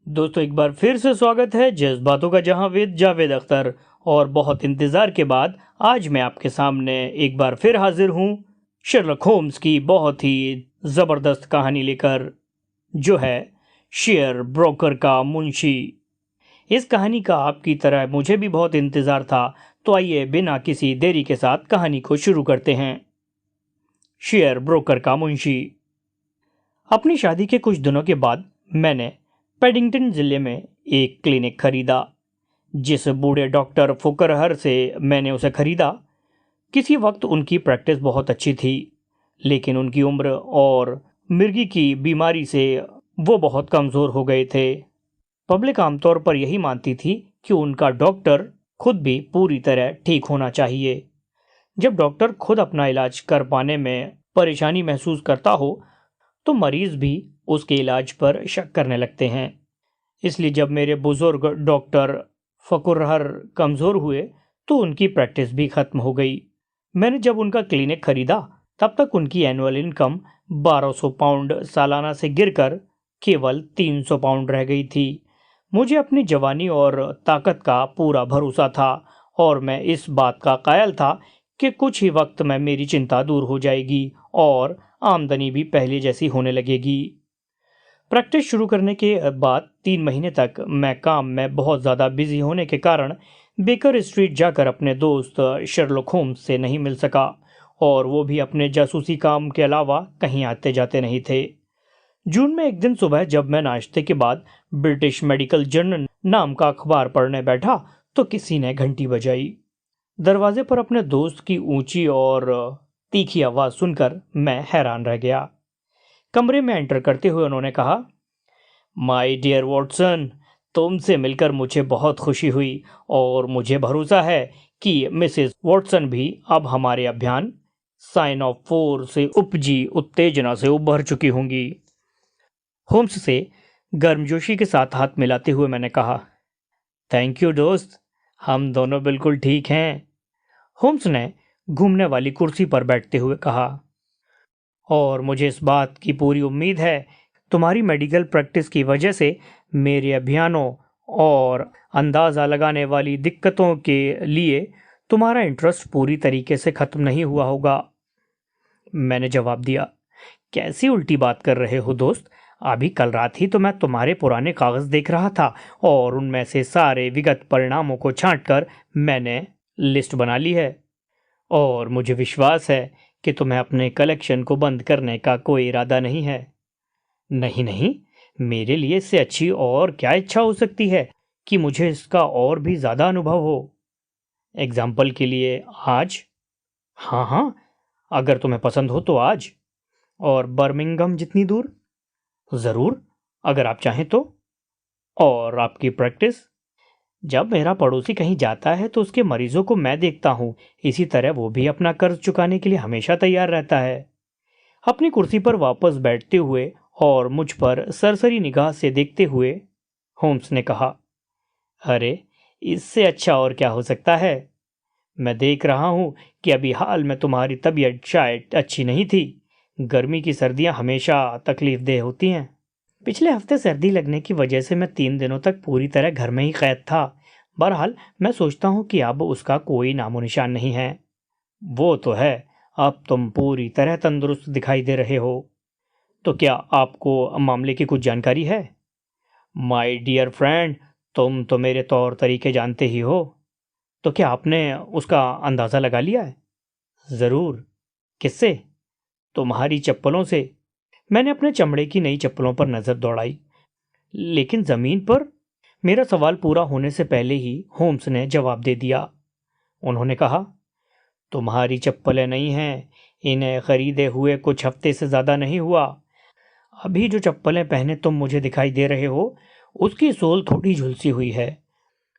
दोस्तों एक बार फिर से स्वागत है जज्बातों का जहां विद जावेद अख्तर। और बहुत इंतज़ार के बाद आज मैं आपके सामने एक बार फिर हाजिर हूं शर्लक होम्स की बहुत ही ज़बरदस्त कहानी लेकर, जो है शेयर ब्रोकर का मुंशी। इस कहानी का आपकी तरह मुझे भी बहुत इंतज़ार था, तो आइए बिना किसी देरी के साथ कहानी को शुरू करते हैं। शेयर ब्रोकर का मुंशी। अपनी शादी के कुछ दिनों के बाद मैंने पेडिंगटन जिले में एक क्लिनिक खरीदा। जिस बूढ़े डॉक्टर फुकरहर से मैंने उसे खरीदा, किसी वक्त उनकी प्रैक्टिस बहुत अच्छी थी, लेकिन उनकी उम्र और मिर्गी की बीमारी से वो बहुत कमज़ोर हो गए थे। पब्लिक आमतौर पर यही मानती थी कि उनका डॉक्टर खुद भी पूरी तरह ठीक होना चाहिए। जब डॉक्टर खुद अपना इलाज कर पाने में परेशानी महसूस करता हो, तो मरीज भी उसके इलाज पर शक करने लगते हैं। इसलिए जब मेरे बुजुर्ग डॉक्टर फकुरहर कमज़ोर हुए, तो उनकी प्रैक्टिस भी खत्म हो गई। मैंने जब उनका क्लिनिक खरीदा, तब तक उनकी एनुअल इनकम 1200 पाउंड सालाना से गिरकर केवल 300 पाउंड रह गई थी। मुझे अपनी जवानी और ताकत का पूरा भरोसा था, और मैं इस बात का कायल था कि कुछ ही वक्त में मेरी चिंता दूर हो जाएगी और आमदनी भी पहले जैसी होने लगेगी। प्रैक्टिस शुरू करने के बाद 3 महीने तक मैं काम में बहुत ज़्यादा बिजी होने के कारण बेकर स्ट्रीट जाकर अपने दोस्त शर्लक होम्स से नहीं मिल सका, और वो भी अपने जासूसी काम के अलावा कहीं आते जाते नहीं थे। जून में एक दिन सुबह जब मैं नाश्ते के बाद ब्रिटिश मेडिकल जर्नल नाम का अखबार पढ़ने बैठा, तो किसी ने घंटी बजाई। दरवाजे पर अपने दोस्त की ऊंची और तीखी आवाज़ सुनकर मैं हैरान रह गया। कमरे में एंटर करते हुए उन्होंने कहा, माय डियर वॉटसन, तुमसे मिलकर मुझे बहुत खुशी हुई, और मुझे भरोसा है कि मिसेस वॉटसन भी अब हमारे अभियान साइन ऑफ 4 से उपजी उत्तेजना से उभर चुकी होंगी। होम्स से गर्मजोशी के साथ हाथ मिलाते हुए मैंने कहा, थैंक यू दोस्त, हम दोनों बिल्कुल ठीक हैं। होम्स ने घूमने वाली कुर्सी पर बैठते हुए कहा, और मुझे इस बात की पूरी उम्मीद है तुम्हारी मेडिकल प्रैक्टिस की वजह से मेरे अभियानों और अंदाज़ा लगाने वाली दिक्कतों के लिए तुम्हारा इंटरेस्ट पूरी तरीके से ख़त्म नहीं हुआ होगा। मैंने जवाब दिया, कैसी उल्टी बात कर रहे हो दोस्त? अभी कल रात ही तो मैं तुम्हारे पुराने कागज़ देख रहा था, और उनमें से सारे विगत परिणामों को छांटकर मैंने लिस्ट बना ली है, और मुझे विश्वास है कि तुम्हें अपने कलेक्शन को बंद करने का कोई इरादा नहीं है। नहीं नहीं, मेरे लिए इससे अच्छी और क्या इच्छा हो सकती है कि मुझे इसका और भी ज़्यादा अनुभव हो। एग्जाम्पल के लिए आज। हाँ हाँ, अगर तुम्हें पसंद हो तो आज। और बर्मिंघम जितनी दूर? ज़रूर, अगर आप चाहें तो। और आपकी प्रैक्टिस? जब मेरा पड़ोसी कहीं जाता है तो उसके मरीजों को मैं देखता हूँ, इसी तरह वो भी अपना कर्ज चुकाने के लिए हमेशा तैयार रहता है। अपनी कुर्सी पर वापस बैठते हुए और मुझ पर सरसरी निगाह से देखते हुए होम्स ने कहा, अरे, इससे अच्छा और क्या हो सकता है? मैं देख रहा हूँ कि अभी हाल में तुम्हारी तबीयत शायद अच्छी नहीं थी। गर्मी की सर्दियाँ हमेशा तकलीफदेह होती हैं। पिछले हफ्ते सर्दी लगने की वजह से मैं 3 दिनों तक पूरी तरह घर में ही कैद था। बहरहाल मैं सोचता हूँ कि अब उसका कोई नामो निशान नहीं है। वो तो है, अब तुम पूरी तरह तंदुरुस्त दिखाई दे रहे हो। तो क्या आपको मामले की कुछ जानकारी है? माय डियर फ्रेंड, तुम तो मेरे तौर तरीके जानते ही हो। तो क्या आपने उसका अंदाज़ा लगा लिया है? ज़रूर। किससे? तुम्हारी चप्पलों से। मैंने अपने चमड़े की नई चप्पलों पर नज़र दौड़ाई, लेकिन ज़मीन पर। मेरा सवाल पूरा होने से पहले ही होम्स ने जवाब दे दिया। उन्होंने कहा, तुम्हारी चप्पलें नहीं हैं, इन्हें खरीदे हुए कुछ हफ्ते से ज़्यादा नहीं हुआ। अभी जो चप्पलें पहने तुम मुझे दिखाई दे रहे हो, उसकी सोल थोड़ी झुलसी हुई है।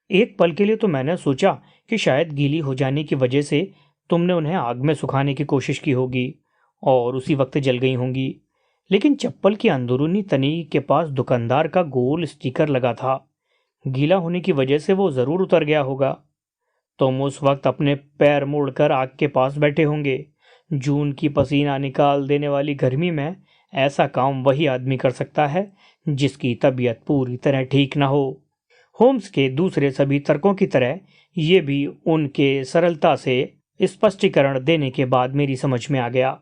एक पल के लिए तो मैंने सोचा कि शायद गीली हो जाने की वजह से तुमने उन्हें आग में सुखाने की कोशिश की होगी और उसी वक्त जल गई होंगी, लेकिन चप्पल की अंदरूनी तनी के पास दुकानदार का गोल स्टिकर लगा था। गीला होने की वजह से वो ज़रूर उतर गया होगा। तुम उस वक्त अपने पैर मोड़कर आग के पास बैठे होंगे। जून की पसीना निकाल देने वाली गर्मी में ऐसा काम वही आदमी कर सकता है जिसकी तबीयत पूरी तरह ठीक न हो। होम्स के दूसरे सभी तर्कों की तरह ये भी उनके सरलता से स्पष्टीकरण देने के बाद मेरी समझ में आ गया।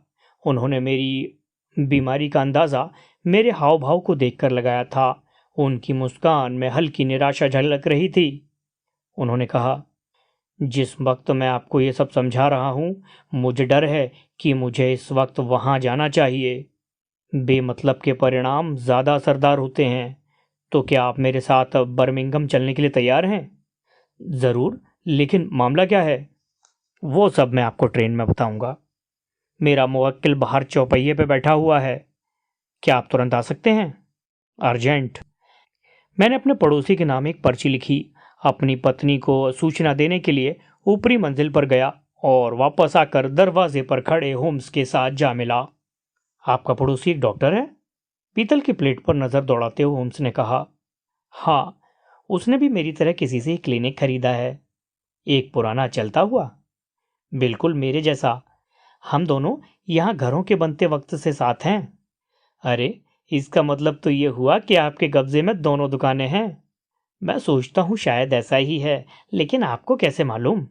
उन्होंने मेरी बीमारी का अंदाज़ा मेरे हाव भाव को देखकर लगाया था। उनकी मुस्कान में हल्की निराशा झलक रही थी। उन्होंने कहा, जिस वक्त मैं आपको ये सब समझा रहा हूँ, मुझे डर है कि मुझे इस वक्त वहाँ जाना चाहिए। बेमतलब के परिणाम ज़्यादा असरदार होते हैं। तो क्या आप मेरे साथ बर्मिंघम चलने के लिए तैयार हैं? ज़रूर, लेकिन मामला क्या है? वो सब मैं आपको ट्रेन में बताऊंगा। मेरा मुवक्किल बाहर चौपहिए पे बैठा हुआ है। क्या आप तुरंत आ सकते हैं? अर्जेंट। मैंने अपने पड़ोसी के नाम एक पर्ची लिखी, अपनी पत्नी को सूचना देने के लिए ऊपरी मंजिल पर गया और वापस आकर दरवाजे पर खड़े होम्स के साथ जा मिला। आपका पड़ोसी एक डॉक्टर है? पीतल की प्लेट पर नजर दौड़ाते हुए होम्स ने कहा। हाँ, उसने भी मेरी तरह किसी से क्लिनिक खरीदा है। एक पुराना चलता हुआ? बिल्कुल मेरे जैसा। हम दोनों यहाँ घरों के बनते वक्त से साथ हैं। अरे, इसका मतलब तो ये हुआ कि आपके कब्जे में दोनों दुकानें हैं। मैं सोचता हूँ शायद ऐसा ही है, लेकिन आपको कैसे मालूम?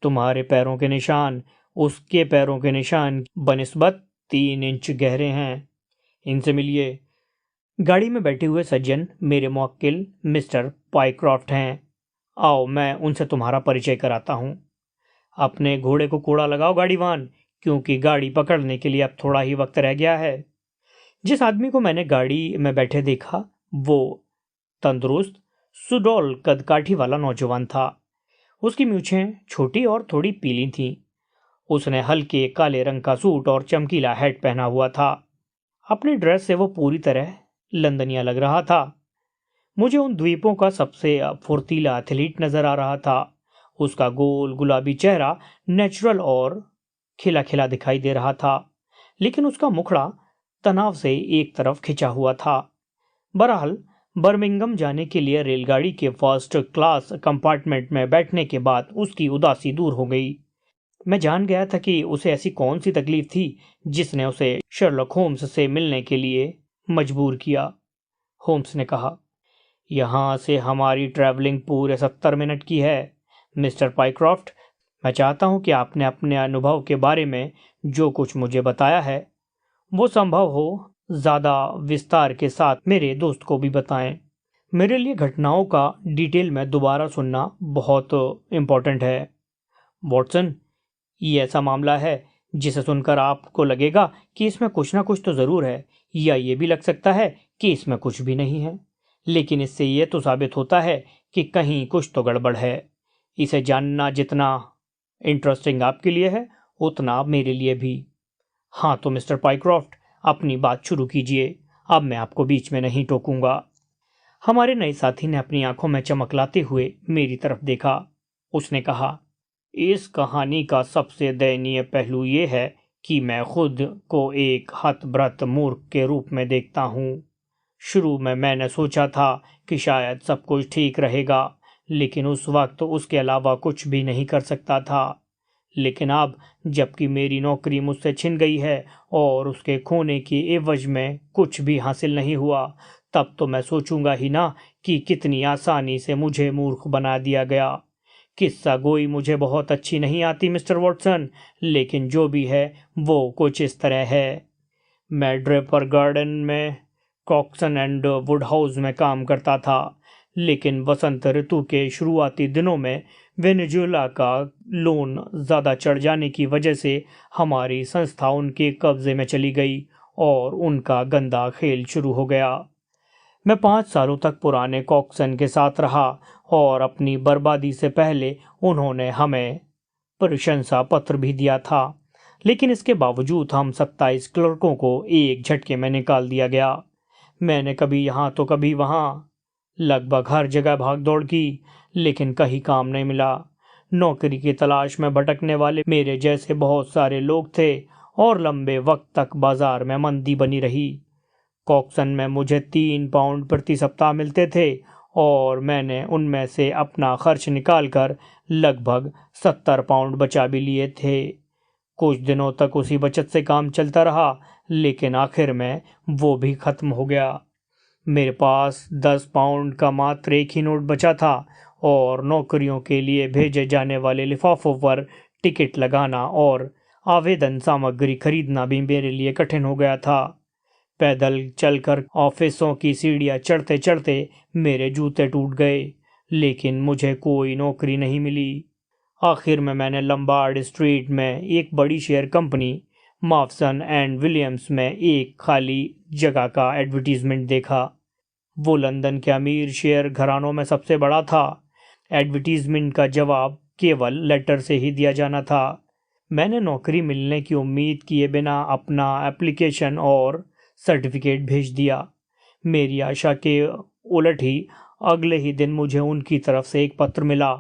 तुम्हारे पैरों के निशान उसके पैरों के निशान बनिस्बत 3 इंच गहरे हैं। इनसे मिलिए। गाड़ी में बैठे हुए सज्जन मेरे मुवक्किल मिस्टर पाइक्रॉफ्ट हैं। आओ, मैं उनसे तुम्हारा परिचय कराता हूँ। अपने घोड़े को कोड़ा लगाओ गाड़ीवान, क्योंकि गाड़ी पकड़ने के लिए अब थोड़ा ही वक्त रह गया है। जिस आदमी को मैंने गाड़ी में बैठे देखा, वो तंदुरुस्त, सुडौल कदकाठी वाला नौजवान था। उसकी मूछें छोटी और थोड़ी पीली थीं। उसने हल्के काले रंग का सूट और चमकीला हैट पहना हुआ था। अपनी ड्रेस से वो पूरी तरह लंदनिया लग रहा था। मुझे उन द्वीपों का सबसे फुर्तीला एथलीट नजर आ रहा था। उसका गोल गुलाबी चेहरा नेचुरल और खिला खिला दिखाई दे रहा था, लेकिन उसका मुखड़ा तनाव से एक तरफ खिंचा हुआ था। बहरहाल, बर्मिंघम जाने के लिए रेलगाड़ी के फर्स्ट क्लास कंपार्टमेंट में बैठने के बाद उसकी उदासी दूर हो गई। मैं जान गया था कि उसे ऐसी कौन सी तकलीफ थी जिसने उसे शर्लक होम्स से मिलने के लिए मजबूर किया। होम्स ने कहा, यहाँ से हमारी ट्रैवलिंग पूरे 70 मिनट की है। मिस्टर पाइक्रॉफ्ट, मैं चाहता हूँ कि आपने अपने अनुभव के बारे में जो कुछ मुझे बताया है, वो संभव हो ज़्यादा विस्तार के साथ मेरे दोस्त को भी बताएं। मेरे लिए घटनाओं का डिटेल में दोबारा सुनना बहुत इम्पोर्टेंट है। वॉटसन, ये ऐसा मामला है जिसे सुनकर आपको लगेगा कि इसमें कुछ ना कुछ तो ज़रूर है, या ये भी लग सकता है कि इसमें कुछ भी नहीं है, लेकिन इससे ये तो साबित होता है कि कहीं कुछ तो गड़बड़ है। इसे जानना जितना इंटरेस्टिंग आपके लिए है, उतना मेरे लिए भी। हाँ, तो मिस्टर पाइक्रॉफ्ट, अपनी बात शुरू कीजिए। अब मैं आपको बीच में नहीं टोकूंगा। हमारे नए साथी ने अपनी आंखों में चमक लाते हुए मेरी तरफ देखा। उसने कहा, इस कहानी का सबसे दयनीय पहलू ये है कि मैं खुद को एक हतभ्रत मूर्ख के रूप में देखता हूँ। शुरू में मैंने सोचा था कि शायद सब कुछ ठीक रहेगा, लेकिन उस वक्त उसके अलावा कुछ भी नहीं कर सकता था। लेकिन अब, जबकि मेरी नौकरी मुझसे छिन गई है और उसके खोने की एवज में कुछ भी हासिल नहीं हुआ, तब तो मैं सोचूंगा ही ना कि कितनी आसानी से मुझे मूर्ख बना दिया गया। किस्सा गोई मुझे बहुत अच्छी नहीं आती मिस्टर वॉटसन, लेकिन जो भी है वो कुछ इस तरह है। मैं ड्रेपर गार्डन में कॉक्सन एंड वुडहाउस में काम करता था, लेकिन वसंत ऋतु के शुरुआती दिनों में वेनेजुएला का लोन ज़्यादा चढ़ जाने की वजह से हमारी संस्था उनके कब्जे में चली गई और उनका गंदा खेल शुरू हो गया। मैं 5 सालों तक पुराने कॉक्सन के साथ रहा और अपनी बर्बादी से पहले उन्होंने हमें प्रशंसा पत्र भी दिया था, लेकिन इसके बावजूद हम 27 क्लर्कों को एक झटके में निकाल दिया गया। मैंने कभी यहाँ तो कभी वहाँ, लगभग हर जगह भाग दौड़ की, लेकिन कहीं काम नहीं मिला। नौकरी की तलाश में भटकने वाले मेरे जैसे बहुत सारे लोग थे और लंबे वक्त तक बाजार में मंदी बनी रही। कॉक्सन में मुझे 3 पाउंड प्रति सप्ताह मिलते थे और मैंने उनमें से अपना खर्च निकालकर लगभग 70 पाउंड बचा भी लिए थे। कुछ दिनों तक उसी बचत से काम चलता रहा, लेकिन आखिर में वो भी ख़त्म हो गया। मेरे पास 10 पाउंड का मात्र एक ही नोट बचा था और नौकरियों के लिए भेजे जाने वाले लिफाफों पर टिकट लगाना और आवेदन सामग्री खरीदना भी मेरे लिए कठिन हो गया था। पैदल चलकर ऑफिसों की सीढ़ियां चढ़ते चढ़ते मेरे जूते टूट गए, लेकिन मुझे कोई नौकरी नहीं मिली। आखिर में मैंने लंबार्ड स्ट्रीट में एक बड़ी शेयर कंपनी मॉवसन एंड विलियम्स में एक खाली जगह का एडवर्टीजमेंट देखा। वो लंदन के अमीर शेयर घरानों में सबसे बड़ा था। एडवर्टीजमेंट का जवाब केवल लेटर से ही दिया जाना था। मैंने नौकरी मिलने की उम्मीद किए बिना अपना एप्लीकेशन और सर्टिफिकेट भेज दिया। मेरी आशा के उलट ही अगले ही दिन मुझे उनकी तरफ से एक पत्र मिला,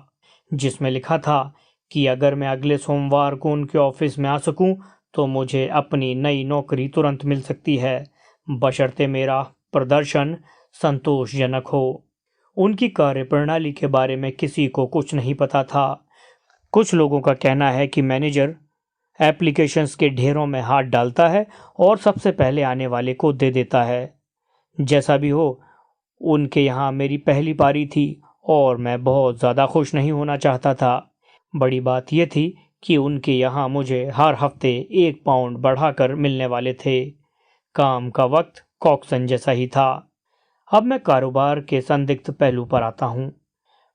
जिसमें लिखा था कि अगर मैं अगले सोमवार को उनके ऑफिस में आ सकूं तो मुझे अपनी नई नौकरी तुरंत मिल सकती है, बशर्ते मेरा प्रदर्शन संतोषजनक हो। उनकी कार्यप्रणाली के बारे में किसी को कुछ नहीं पता था। कुछ लोगों का कहना है कि मैनेजर एप्लीकेशंस के ढेरों में हाथ डालता है और सबसे पहले आने वाले को दे देता है। जैसा भी हो, उनके यहाँ मेरी पहली पारी थी और मैं बहुत ज़्यादा खुश नहीं होना चाहता था। बड़ी बात यह थी कि उनके यहाँ मुझे हर हफ्ते 1 पाउंड बढ़ाकर मिलने वाले थे। काम का वक्त कॉक्सन जैसा ही था। अब मैं कारोबार के संदिग्ध पहलू पर आता हूँ।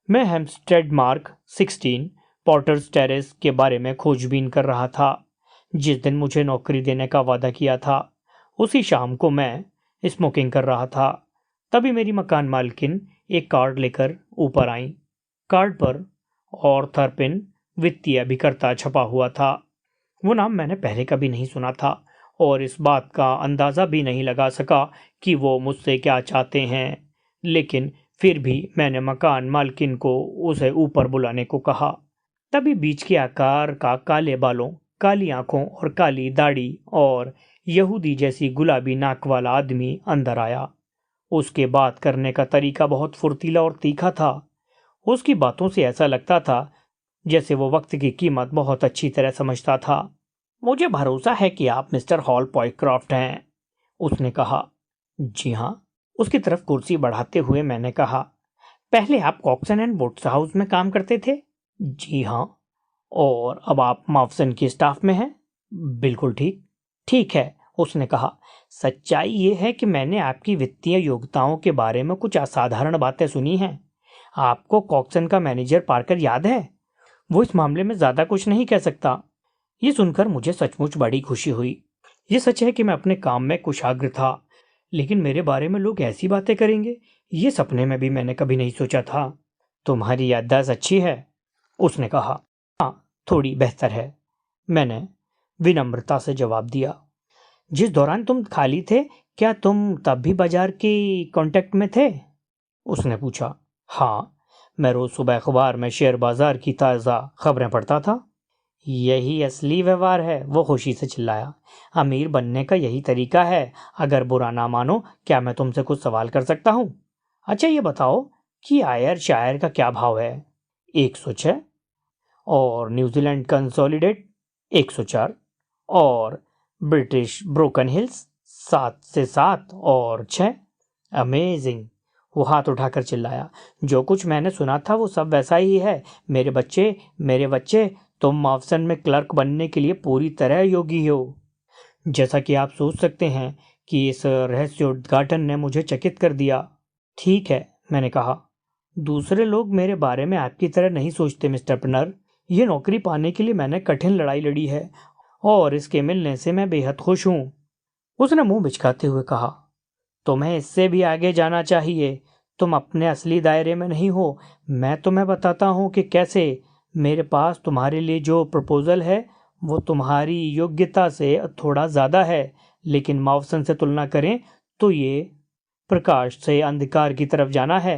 मैं हेम्पस्टेड मार्क 16 पॉटर्स टेरेस के बारे में खोजबीन कर रहा था। जिस दिन मुझे नौकरी देने का वादा किया था, उसी शाम को मैं स्मोकिंग कर रहा था। तभी मेरी मकान मालकिन एक कार्ड लेकर ऊपर आई। कार्ड पर ऑर्थरपिन वित्तीय अभिकर्ता छपा हुआ था। वो नाम मैंने पहले कभी नहीं सुना था और इस बात का अंदाज़ा भी नहीं लगा सका कि वो मुझसे क्या चाहते हैं, लेकिन फिर भी मैंने मकान मालकिन को उसे ऊपर बुलाने को कहा। तभी बीच के आकार का काले बालों, काली आंखों और काली दाढ़ी और यहूदी जैसी गुलाबी नाक वाला आदमी अंदर आया। उसके बात करने का तरीका बहुत फुर्तीला और तीखा था। उसकी बातों से ऐसा लगता था जैसे वो वक्त की कीमत बहुत अच्छी तरह समझता था। मुझे भरोसा है कि आप मिस्टर हॉल पॉयक्रॉफ्ट हैं, उसने कहा। जी हाँ, उसकी तरफ कुर्सी बढ़ाते हुए मैंने कहा। पहले आप कॉक्सन एंड वुड्स हाउस में काम करते थे? जी हाँ। और अब आप मॉवसन के स्टाफ में हैं? बिल्कुल ठीक। ठीक है, उसने कहा। सच्चाई ये है कि मैंने आपकी वित्तीय योग्यताओं के बारे में कुछ असाधारण बातें सुनी हैं। आपको कॉक्सन का मैनेजर पार्कर याद है? वो इस मामले में ज़्यादा कुछ नहीं कह सकता। ये सुनकर मुझे सचमुच बड़ी खुशी हुई। ये सच है कि मैं अपने काम में कुशाग्र था, लेकिन मेरे बारे में लोग ऐसी बातें करेंगे, ये सपने में भी मैंने कभी नहीं सोचा था। तुम्हारी याददाश्त अच्छी है, उसने कहा। हाँ, थोड़ी बेहतर है, मैंने विनम्रता से जवाब दिया। जिस दौरान तुम खाली थे, क्या तुम तब भी बाजार के कांटेक्ट में थे? उसने पूछा। हाँ, मैं रोज सुबह अखबार में शेयर बाजार की ताज़ा खबरें पढ़ता था। यही असली व्यवहार है, वो खुशी से चिल्लाया। अमीर बनने का यही तरीका है। अगर बुरा ना मानो, क्या मैं तुमसे कुछ सवाल कर सकता हूँ? अच्छा, ये बताओ कि आयर शायर का क्या भाव है? 106। और न्यूजीलैंड कंसोलिडेट 104। और ब्रिटिश ब्रोकन हिल्स 7 से 7 और 6। अमेजिंग, वो हाथ उठाकर चिल्लाया। जो कुछ मैंने सुना था वो सब वैसा ही है। मेरे बच्चे, तुम मॉवसन में क्लर्क बनने के लिए पूरी तरह योग्य हो। जैसा कि आप सोच सकते हैं कि इस रहस्योद्घाटन ने मुझे चकित कर दिया। ठीक है, मैंने कहा। दूसरे लोग मेरे बारे में आपकी तरह नहीं सोचते मिस्टर पनर। ये नौकरी पाने के लिए मैंने कठिन लड़ाई लड़ी है और इसके मिलने से मैं बेहद खुश हूँ। उसने मुंह बिचकाते हुए कहा। तुम्हें इससे भी आगे जाना चाहिए। तुम अपने असली दायरे में नहीं हो। मैं तुम्हें बताता हूँ कि कैसे। मेरे पास तुम्हारे लिए जो प्रपोजल है वो तुम्हारी योग्यता से थोड़ा ज़्यादा है, लेकिन मॉवसन से तुलना करें तो ये प्रकाश से अंधकार की तरफ जाना है।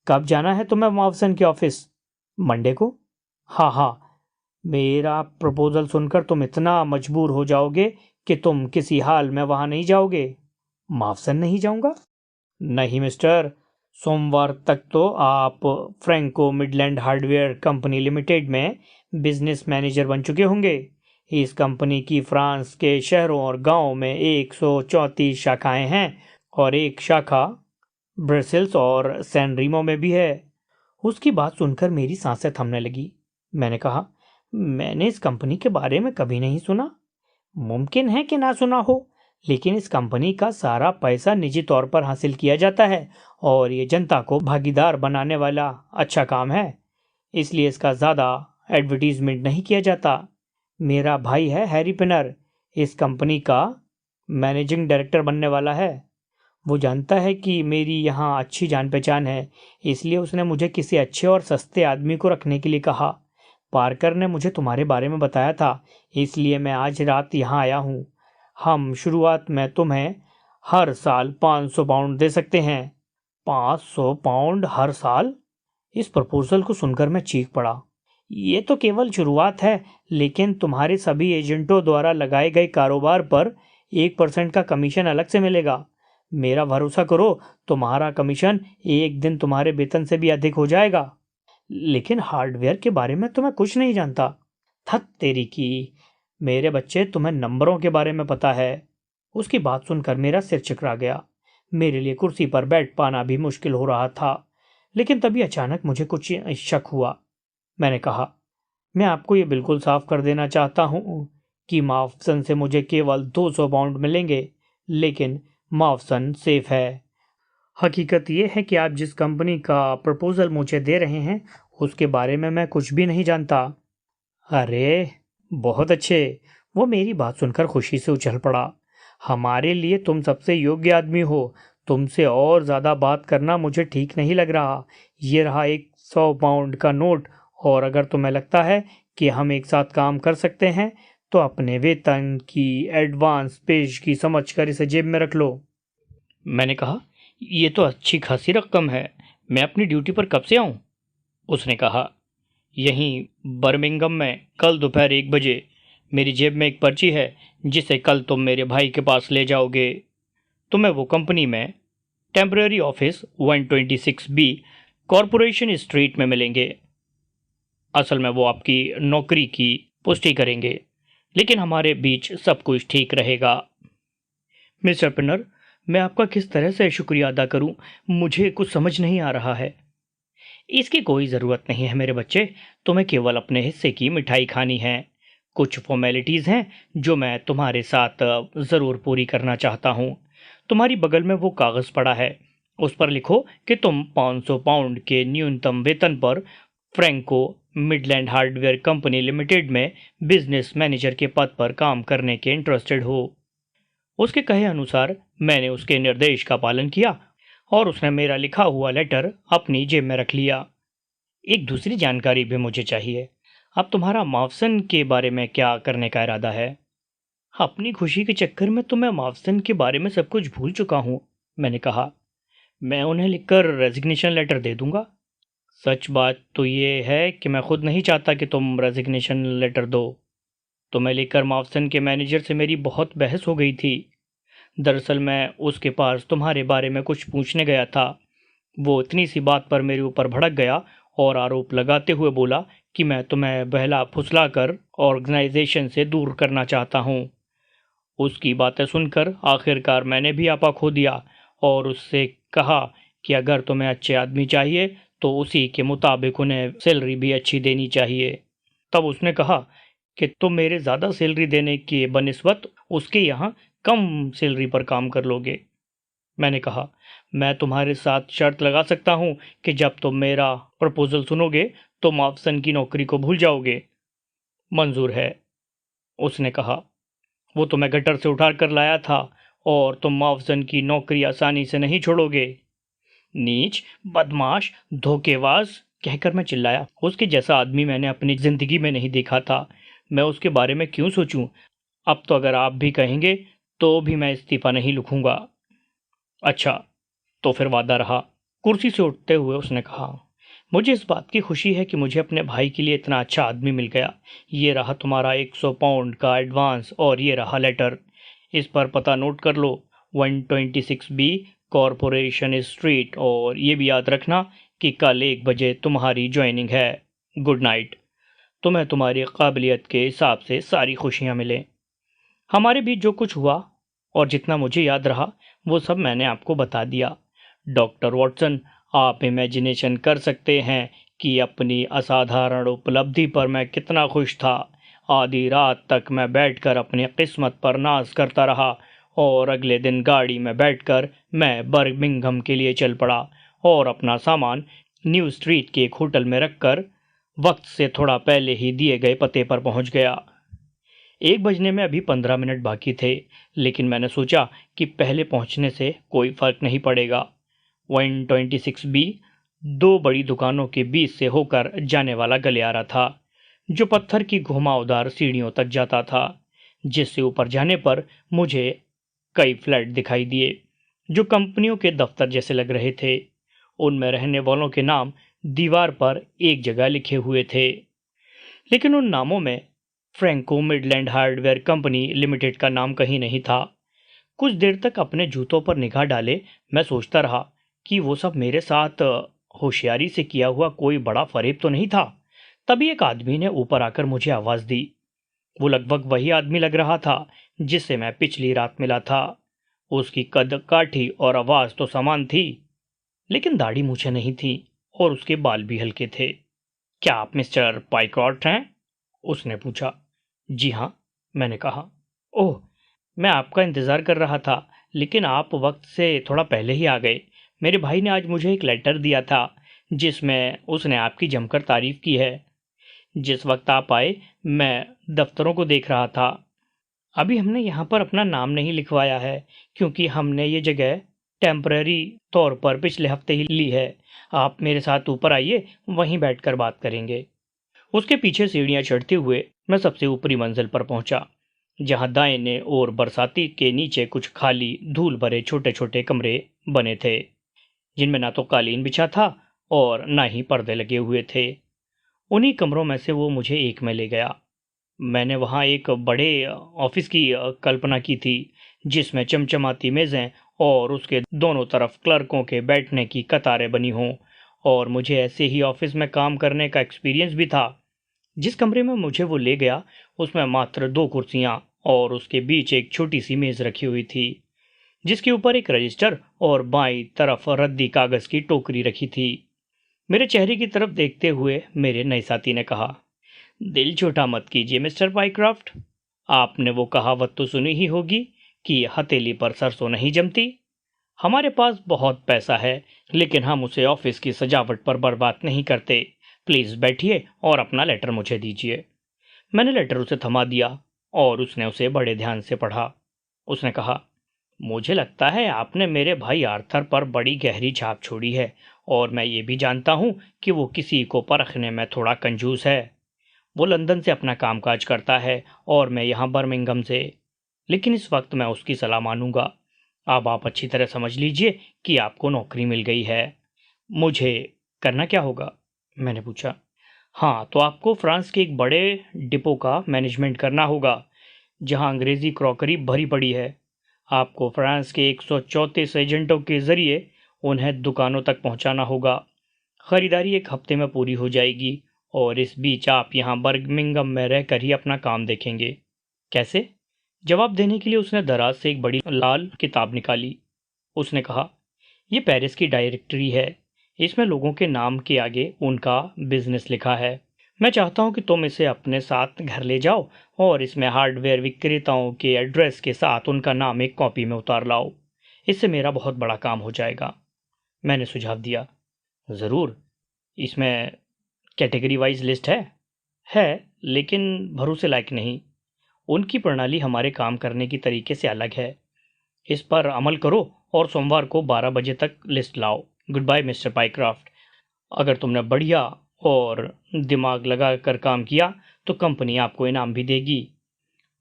कब जाना है तुम्हें मॉवसन के ऑफिस? मंडे को? हाँ हाँ। मेरा प्रपोजल सुनकर तुम इतना मजबूर हो जाओगे कि तुम किसी हाल में वहाँ नहीं जाओगे। मॉवसन नहीं जाऊंगा? नहीं मिस्टर, सोमवार तक तो आप Franco Midland hardware company limited में बिजनेस मैनेजर बन चुके होंगे। इस कंपनी की फ्रांस के शहरों और गांवों में 134 शाखाएं हैं और एक शाखा ब्रसेल्स और सैन रीमो में भी है। उसकी बात सुनकर मेरी सांसें थमने लगी। मैंने कहा, मैंने इस कंपनी के बारे में कभी नहीं सुना। मुमकिन है कि ना सुना हो, लेकिन इस कंपनी का सारा पैसा निजी तौर पर हासिल किया जाता है और ये जनता को भागीदार बनाने वाला अच्छा काम है, इसलिए इसका ज़्यादा एडवर्टीजमेंट नहीं किया जाता। मेरा भाई है हैरी पिनर, इस कंपनी का मैनेजिंग डायरेक्टर बनने वाला है। वो जानता है कि मेरी यहाँ अच्छी जान पहचान है, इसलिए उसने मुझे किसी अच्छे और सस्ते आदमी को रखने के लिए कहा। पार्कर ने मुझे तुम्हारे बारे में बताया था, इसलिए मैं आज रात यहाँ आया हूँ। हम शुरुआत में तुम्हें हर साल 500 पाउंड दे सकते हैं। 500 पाउंड हर साल? इस प्रपोजल को सुनकर मैं चीख पड़ा। ये तो केवल शुरुआत है, लेकिन तुम्हारे सभी एजेंटों द्वारा लगाए गए कारोबार पर 1% का कमीशन अलग से मिलेगा। मेरा भरोसा करो, तुम्हारा कमीशन एक दिन तुम्हारे वेतन से भी अधिक हो जाएगा। लेकिन हार्डवेयर के बारे में तो मैं कुछ नहीं जानता। थक तेरी की, मेरे बच्चे, तुम्हें नंबरों के बारे में पता है। उसकी बात सुनकर मेरा सिर चकरा गया। मेरे लिए कुर्सी पर बैठ पाना भी मुश्किल हो रहा था। लेकिन तभी अचानक मुझे कुछ शक हुआ। मैंने कहा, मैं आपको ये बिल्कुल साफ कर देना चाहता हूँ कि मावसन से मुझे केवल 200 पाउंड मिलेंगे, लेकिन मावसन सेफ है। हकीकत ये है कि आप जिस कंपनी का प्रपोजल मुझे दे रहे हैं उसके बारे में मैं कुछ भी नहीं जानता। अरे बहुत अच्छे। वो मेरी बात सुनकर खुशी से उछल पड़ा। हमारे लिए तुम सबसे योग्य आदमी हो। तुमसे और ज़्यादा बात करना मुझे ठीक नहीं लग रहा। ये रहा 100 पाउंड का नोट, और अगर तुम्हें लगता है कि हम एक साथ काम कर सकते हैं तो अपने वेतन की एडवांस पेश की समझकर इसे जेब में रख लो। मैंने कहा, ये तो अच्छी खासी रकम है। मैं अपनी ड्यूटी पर कब से आऊं? उसने कहा, यहीं बर्मिंघम में कल दोपहर 1 बजे। मेरी जेब में एक पर्ची है जिसे कल तुम मेरे भाई के पास ले जाओगे। तुम्हें वो कंपनी में temporary office 126B corporation street में मिलेंगे। असल में वो आपकी नौकरी की पुष्टि करेंगे, लेकिन हमारे बीच सब कुछ ठीक रहेगा। मिस्टर पिनर, मैं आपका किस तरह से शुक्रिया अदा करूं, मुझे कुछ समझ नहीं आ रहा है। इसकी कोई ज़रूरत नहीं है मेरे बच्चे, तुम्हें केवल अपने हिस्से की मिठाई खानी है। कुछ फॉर्मेलिटीज़ हैं जो मैं तुम्हारे साथ ज़रूर पूरी करना चाहता हूँ। तुम्हारी बगल में वो कागज़ पड़ा है, उस पर लिखो कि तुम 500 पाउंड के न्यूनतम वेतन पर Franco Midland hardware company limited में बिजनेस मैनेजर के पद पर काम करने के इंटरेस्टेड हो। उसके कहे अनुसार मैंने उसके निर्देश का पालन किया और उसने मेरा लिखा हुआ लेटर अपनी जेब में रख लिया। एक दूसरी जानकारी भी मुझे चाहिए। अब तुम्हारा मावसन के बारे में क्या करने का इरादा है? अपनी खुशी के चक्कर में तो मैं मावसन के बारे में सब कुछ भूल चुका हूँ, मैंने कहा। मैं उन्हें लिखकर रेजिग्नेशन लेटर दे दूंगा। सच बात तो ये है कि मैं खुद नहीं चाहता कि तुम रेजिग्नेशन लेटर दो। तुम्हें लेकर मावसन के मैनेजर से मेरी बहुत बहस हो गई थी। दरअसल मैं उसके पास तुम्हारे बारे में कुछ पूछने गया था। वो इतनी सी बात पर मेरे ऊपर भड़क गया और आरोप लगाते हुए बोला कि मैं तुम्हें बहला फुसला कर ऑर्गेनाइजेशन से दूर करना चाहता हूँ। उसकी बातें सुनकर आखिरकार मैंने भी आपा खो दिया और उससे कहा कि अगर तुम्हें अच्छे आदमी चाहिए तो उसी के मुताबिक उन्हें सैलरी भी अच्छी देनी चाहिए। तब उसने कहा कि तुम मेरे ज़्यादा सैलरी देने के बनिस्बत उसके यहाँ कम सैलरी पर काम कर लोगे। मैंने कहा, मैं तुम्हारे साथ शर्त लगा सकता हूँ कि जब तुम मेरा प्रपोजल सुनोगे तो मावसन की नौकरी को भूल जाओगे। मंजूर है, उसने कहा। वो तुम्हें गटर से उठा कर लाया था और तुम मावसन की नौकरी आसानी से नहीं छोड़ोगे। नीच, बदमाश, धोखेबाज, कहकर मैं चिल्लाया। उसके जैसा आदमी मैंने अपनी जिंदगी में नहीं देखा था। मैं उसके बारे में क्यों सोचूं? अब तो अगर आप भी कहेंगे तो भी मैं इस्तीफा नहीं लिखूंगा। अच्छा, तो फिर वादा रहा। कुर्सी से उठते हुए उसने कहा, मुझे इस बात की खुशी है कि मुझे अपने भाई के लिए इतना अच्छा आदमी मिल गया। ये रहा तुम्हारा 100 पाउंड का एडवांस और ये रहा लेटर। इस पर पता नोट कर लो, 126B कॉरपोरेशन स्ट्रीट, और ये भी याद रखना कि कल 1 बजे तुम्हारी ज्वाइनिंग है। Good night. तुम्हें तुम्हारी काबिलियत के हिसाब से सारी खुशियां मिलें। हमारे बीच जो कुछ हुआ और जितना मुझे याद रहा वो सब मैंने आपको बता दिया। डॉक्टर वॉटसन, आप इमेजिनेशन कर सकते हैं कि अपनी असाधारण उपलब्धि पर मैं कितना खुश था। आधी रात तक मैं बैठकर अपनी किस्मत पर नाज करता रहा और अगले दिन गाड़ी में बैठकर मैं बर्मिंघम के लिए चल पड़ा और अपना सामान न्यू स्ट्रीट के एक होटल में रखकर वक्त से थोड़ा पहले ही दिए गए पते पर पहुंच गया। 1 बजने में अभी 15 मिनट बाकी थे, लेकिन मैंने सोचा कि पहले पहुंचने से कोई फर्क नहीं पड़ेगा। 126B 2 बड़ी दुकानों के बीच से होकर जाने वाला गलियारा था, जो पत्थर की घुमावदार सीढ़ियों तक जाता था, जिससे ऊपर जाने पर मुझे कई फ्लैट दिखाई दिए जो कंपनियों के दफ्तर जैसे लग रहे थे। उनमें रहने वालों के नाम दीवार पर एक जगह लिखे हुए थे, लेकिन उन नामों में Franco Midland hardware company limited का नाम कहीं नहीं था। कुछ देर तक अपने जूतों पर निगाह डाले मैं सोचता रहा कि वो सब मेरे साथ होशियारी से किया हुआ कोई बड़ा फरेब तो नहीं था। तभी एक आदमी ने ऊपर आकर मुझे आवाज दी। वो लगभग वही आदमी लग रहा था जिससे मैं पिछली रात मिला था। उसकी कद काठी और आवाज तो समान थी, लेकिन दाढ़ी मूछें नहीं थी और उसके बाल भी हल्के थे। क्या आप मिस्टर पाइक्रॉट हैं? उसने पूछा। जी हाँ, मैंने कहा। ओह, मैं आपका इंतज़ार कर रहा था, लेकिन आप वक्त से थोड़ा पहले ही आ गए। मेरे भाई ने आज मुझे एक लेटर दिया था जिसमें उसने आपकी जमकर तारीफ की है। जिस वक्त आप आए मैं दफ्तरों को देख रहा था। अभी हमने यहाँ पर अपना नाम नहीं लिखवाया है, क्योंकि हमने ये जगह टेम्पररी तौर पर पिछले हफ्ते ही ली है। आप मेरे साथ ऊपर आइए, वहीं बैठकर बात करेंगे। उसके पीछे सीढ़ियां चढ़ते हुए मैं सबसे ऊपरी मंजिल पर पहुंचा, जहां दाहिने और बरसाती के नीचे कुछ खाली धूल भरे छोटे छोटे कमरे बने थे, जिनमें ना तो कालीन बिछा था और ना ही पर्दे लगे हुए थे। उन्हीं कमरों में से वो मुझे एक में ले गया। मैंने वहां एक बड़े ऑफिस की कल्पना की थी, जिसमें चमचमाती मेज़ें और उसके दोनों तरफ क्लर्कों के बैठने की कतारें बनी हों, और मुझे ऐसे ही ऑफिस में काम करने का एक्सपीरियंस भी था। जिस कमरे में मुझे वो ले गया उसमें मात्र 2 कुर्सियां और उसके बीच एक छोटी सी मेज रखी हुई थी, जिसके ऊपर एक रजिस्टर और बाईं तरफ रद्दी कागज की टोकरी रखी थी। मेरे चेहरे की तरफ देखते हुए मेरे नए साथी ने कहा, दिल छोटा मत कीजिए मिस्टर पाइक्राफ्ट। आपने वो कहावत तो सुनी ही होगी कि हथेली पर सरसों नहीं जमती। हमारे पास बहुत पैसा है, लेकिन हम उसे ऑफिस की सजावट पर बर्बाद नहीं करते। प्लीज बैठिए और अपना लेटर मुझे दीजिए। मैंने लेटर उसे थमा दिया और उसने उसे बड़े ध्यान से पढ़ा। उसने कहा, मुझे लगता है आपने मेरे भाई आर्थर पर बड़ी गहरी छाप छोड़ी है, और मैं ये भी जानता हूं कि वो किसी को परखने में थोड़ा कंजूस है। वो लंदन से अपना कामकाज करता है और मैं यहाँ बर्मिंघम से, लेकिन इस वक्त मैं उसकी सलाह मानूंगा। अब आप अच्छी तरह समझ लीजिए कि आपको नौकरी मिल गई है। मुझे करना क्या होगा? मैंने पूछा। हाँ, तो आपको फ्रांस के एक बड़े डिपो का मैनेजमेंट करना होगा, जहाँ अंग्रेजी क्रॉकरी भरी पड़ी है। आपको फ्रांस के 134 एजेंटों के जरिए उन्हें दुकानों तक पहुंचाना होगा। खरीदारी एक हफ्ते में पूरी हो जाएगी, और इस बीच आप यहाँ बर्मिंघम में रहकर ही अपना काम देखेंगे। कैसे? जवाब देने के लिए उसने दराज से एक बड़ी लाल किताब निकाली। उसने कहा, यह पेरिस की डायरेक्टरी है। इसमें लोगों के नाम के आगे उनका बिजनेस लिखा है। मैं चाहता हूं कि तुम इसे अपने साथ घर ले जाओ और इसमें हार्डवेयर विक्रेताओं के एड्रेस के साथ उनका नाम एक कॉपी में उतार लाओ। इससे मेरा बहुत बड़ा काम हो जाएगा। मैंने सुझाव दिया। ज़रूर। इसमें कैटेगरी वाइज लिस्ट है, लेकिन भरोसे लायक नहीं। उनकी प्रणाली हमारे काम करने की तरीके से अलग है। इस पर अमल करो और सोमवार को 12 बजे तक लिस्ट लाओ। Good bye mister Pycroft. अगर तुमने बढ़िया और दिमाग लगा कर काम किया तो कंपनी आपको इनाम भी देगी।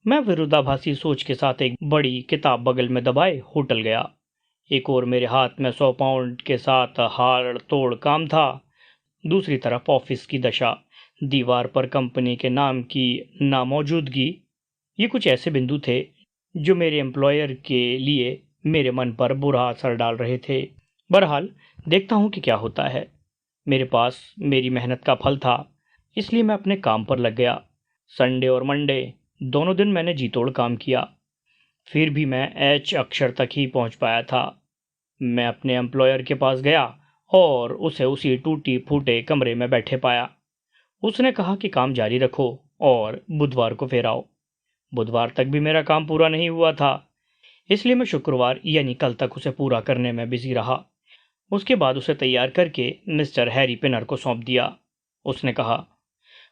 मैं विरोधाभासी सोच के साथ एक बड़ी किताब बगल में दबाए होटल गया। एक और मेरे हाथ में 100 पाउंड के साथ हाड़ तोड़ काम था। दूसरी तरफ ऑफिस की दशा, दीवार पर कंपनी के नाम की नामौजूदगी, ये कुछ ऐसे बिंदु थे जो मेरे एम्प्लॉयर के लिए मेरे मन पर बुरा असर डाल रहे थे। बहरहाल देखता हूँ कि क्या होता है। मेरे पास मेरी मेहनत का फल था। इसलिए मैं अपने काम पर लग गया। संडे और मंडे दोनों दिन मैंने जी तोड़ काम किया। फिर भी मैं एच अक्षर तक ही पहुंच पाया था। मैं अपने एम्प्लॉयर के पास गया और उसे उसी टूटी फूटे कमरे में बैठे पाया। उसने कहा कि काम जारी रखो और बुधवार को फिर आओ। बुधवार तक भी मेरा काम पूरा नहीं हुआ था, इसलिए मैं शुक्रवार यानी कल तक उसे पूरा करने में बिजी रहा। उसके बाद उसे तैयार करके मिस्टर हैरी पिनर को सौंप दिया। उसने कहा,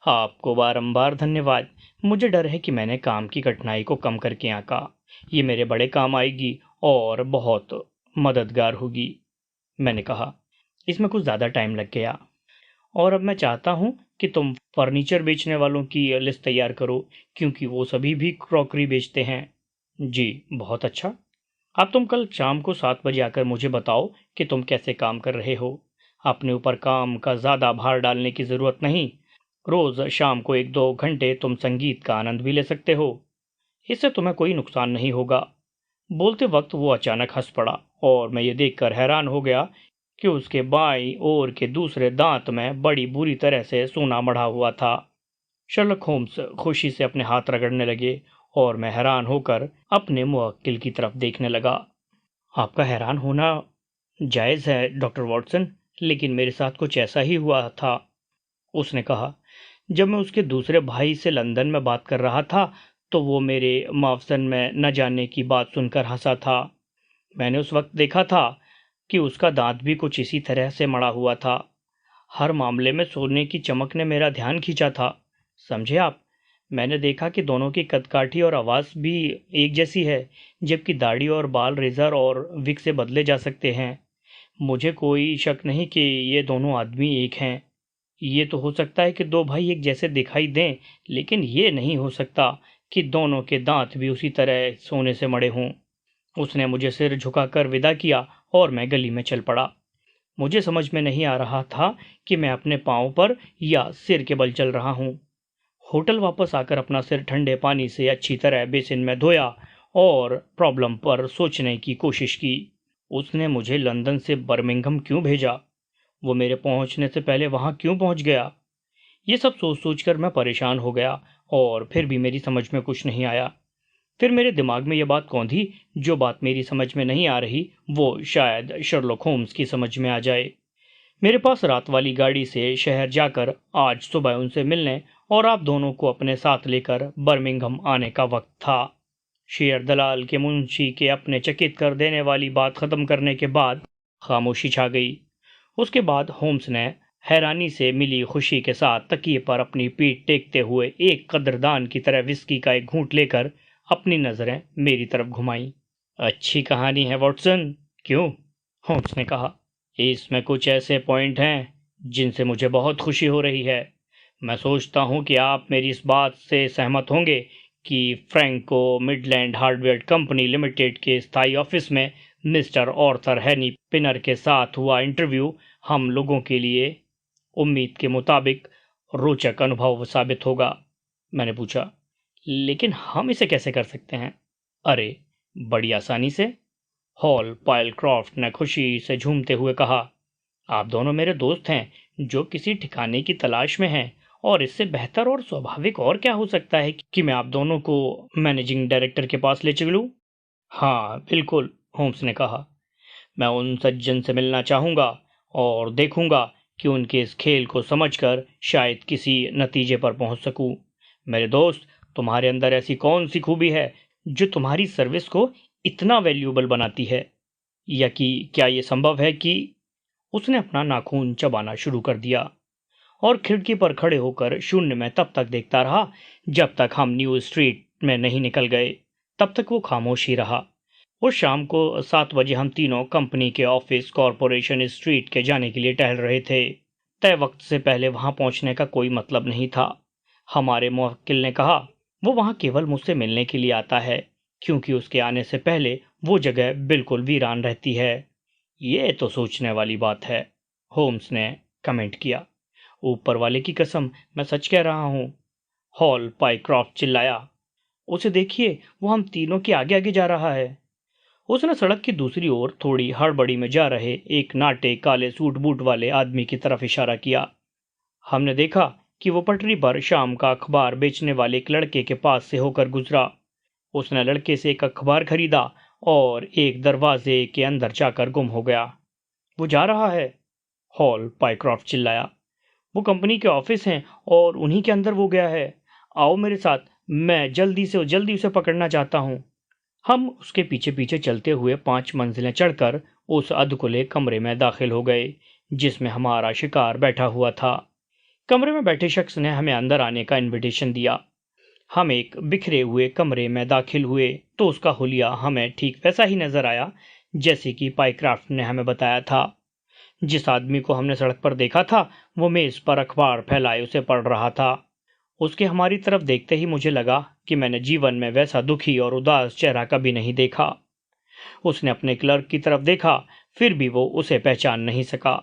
आपको बारंबार धन्यवाद। मुझे डर है कि मैंने काम की कठिनाई को कम करके आंका। ये मेरे बड़े काम आएगी और बहुत मददगार होगी। मैंने कहा, इसमें कुछ ज़्यादा टाइम लग गया और अब मैं चाहता हूँ कि तुम फर्नीचर बेचने वालों की लिस्ट तैयार करो, क्योंकि वो सभी भी क्रॉकरी बेचते हैं। जी, बहुत अच्छा। अब तुम कल शाम को 7 बजे आकर मुझे बताओ कि तुम कैसे काम कर रहे हो। अपने ऊपर काम का ज़्यादा भार डालने की ज़रूरत नहीं। रोज़ शाम को 1-2 घंटे तुम संगीत का आनंद भी ले सकते हो। इससे तुम्हें कोई नुकसान नहीं होगा। बोलते वक्त वो अचानक हंस पड़ा और मैं ये देखकर हैरान हो गया कि उसके बाईं ओर के दूसरे दांत में बड़ी बुरी तरह से सोना मढ़ा हुआ था। शर्लक होम्स खुशी से अपने हाथ रगड़ने लगे और मैं हैरान होकर अपने मुवक्किल की तरफ देखने लगा। आपका हैरान होना जायज़ है डॉक्टर वॉटसन, लेकिन मेरे साथ कुछ ऐसा ही हुआ था। उसने कहा, जब मैं उसके दूसरे भाई से लंदन में बात कर रहा था तो वो मेरे मावसन में न जाने की बात सुनकर हंसा था। मैंने उस वक्त देखा था कि उसका दांत भी कुछ इसी तरह से मड़ा हुआ था। हर मामले में सोने की चमक ने मेरा ध्यान खींचा था। समझे आप? मैंने देखा कि दोनों की कदकाठी और आवाज़ भी एक जैसी है, जबकि दाढ़ी और बाल रेजर और विग से बदले जा सकते हैं। मुझे कोई शक नहीं कि ये दोनों आदमी एक हैं। ये तो हो सकता है कि दो भाई एक जैसे दिखाई दें, लेकिन ये नहीं हो सकता कि दोनों के दांत भी उसी तरह सोने से मड़े हों। उसने मुझे सिर झुकाकर विदा किया और मैं गली में चल पड़ा। मुझे समझ में नहीं आ रहा था कि मैं अपने पाँव पर या सिर के बल चल रहा हूँ। होटल वापस आकर अपना सिर ठंडे पानी से अच्छी तरह बेसिन में धोया और प्रॉब्लम पर सोचने की कोशिश की। उसने मुझे लंदन से बर्मिंघम क्यों भेजा? वो मेरे पहुंचने से पहले वहां क्यों पहुंच गया? ये सब सोच सोचकर मैं परेशान हो गया और फिर भी मेरी समझ में कुछ नहीं आया। फिर मेरे दिमाग में यह बात कौंधी, जो बात मेरी समझ में नहीं आ रही वो शायद शर्लक होम्स की समझ में आ जाए। मेरे पास रात वाली गाड़ी से शहर जाकर आज सुबह उनसे मिलने और आप दोनों को अपने साथ लेकर बर्मिंघम आने का वक्त था। शेयर दलाल के मुंशी के अपने चकित कर देने वाली बात खत्म करने के बाद खामोशी छा गई। उसके बाद होम्स ने हैरानी से मिली खुशी के साथ तकिए पर अपनी पीठ टेकते हुए एक कद्रदान की तरह विस्की का एक घूंट लेकर अपनी नजरें मेरी तरफ घुमाई। अच्छी कहानी है वॉटसन, क्यों? होम्स ने कहा। इसमें कुछ ऐसे पॉइंट हैं जिनसे मुझे बहुत खुशी हो रही है। मैं सोचता हूं कि आप मेरी इस बात से सहमत होंगे कि Franco Midland hardware company limited के स्थायी ऑफिस में मिस्टर ऑर्थर हैनी पिनर के साथ हुआ इंटरव्यू हम लोगों के लिए उम्मीद के मुताबिक रोचक अनुभव साबित होगा। मैंने पूछा, लेकिन हम इसे कैसे कर सकते हैं? अरे, बड़ी आसानी से। हॉल पायलक्रॉफ्ट ने खुशी से झूमते हुए कहा, आप दोनों मेरे दोस्त हैं जो किसी ठिकाने की तलाश में हैं, और इससे बेहतर और स्वाभाविक और क्या हो सकता है कि मैं आप दोनों को मैनेजिंग डायरेक्टर के पास ले चलूं? हाँ, बिल्कुल, होम्स ने कहा। मैं उन सज्जन से मिलना चाहूँगा और देखूँगा कि उनके इस खेल को समझकर शायद किसी नतीजे पर पहुँच सकूँ। मेरे दोस्त, तुम्हारे अंदर ऐसी कौन सी खूबी है जो तुम्हारी सर्विस को इतना वैल्यूएबल बनाती है? या कि क्या ये संभव है कि उसने अपना नाखून चबाना शुरू कर दिया और खिड़की पर खड़े होकर शून्य में तब तक देखता रहा जब तक हम न्यू स्ट्रीट में नहीं निकल गए। तब तक वो खामोश ही रहा। उस शाम को 7 बजे हम तीनों कंपनी के ऑफिस कॉरपोरेशन स्ट्रीट के जाने के लिए टहल रहे थे। तय वक्त से पहले वहां पहुंचने का कोई मतलब नहीं था। हमारे मुवक्किल ने कहा, वो वहां केवल मुझसे मिलने के लिए आता है, क्योंकि उसके आने से पहले वो जगह बिल्कुल वीरान रहती है। ये तो सोचने वाली बात है, होम्स ने कमेंट किया। ऊपर वाले की कसम, मैं सच कह रहा हूँ। हॉल पाइक्रॉफ्ट चिल्लाया, उसे देखिए, वो हम तीनों के आगे आगे जा रहा है। उसने सड़क की दूसरी ओर थोड़ी हड़बड़ी में जा रहे एक नाटे काले सूट बूट वाले आदमी की तरफ इशारा किया। हमने देखा कि वो पटरी पर शाम का अखबार बेचने वाले एक लड़के के पास से होकर गुजरा। उसने लड़के से एक अखबार खरीदा और एक दरवाजे के अंदर जाकर गुम हो गया। वो जा रहा है, हॉल पाइक्रॉफ्ट चिल्लाया। वो कंपनी के ऑफिस हैं और उन्हीं के अंदर वो गया है। आओ मेरे साथ, मैं जल्दी उसे पकड़ना चाहता हूँ। हम उसके पीछे पीछे चलते हुए 5 मंजिलें चढ़कर उस अधकुले कमरे में दाखिल हो गए जिसमें हमारा शिकार बैठा हुआ था। कमरे में बैठे शख्स ने हमें अंदर आने का इनविटेशन दिया। हम एक बिखरे हुए कमरे में दाखिल हुए तो उसका हुलिया हमें ठीक वैसा ही नजर आया जैसे कि पाइक्राफ्ट ने हमें बताया था। जिस आदमी को हमने सड़क पर देखा था वो मेज पर अखबार फैलाए उसे पढ़ रहा था। उसके हमारी तरफ देखते ही मुझे लगा कि मैंने जीवन में वैसा दुखी और उदास चेहरा कभी नहीं देखा। उसने अपने क्लर्क की तरफ देखा, फिर भी वो उसे पहचान नहीं सका।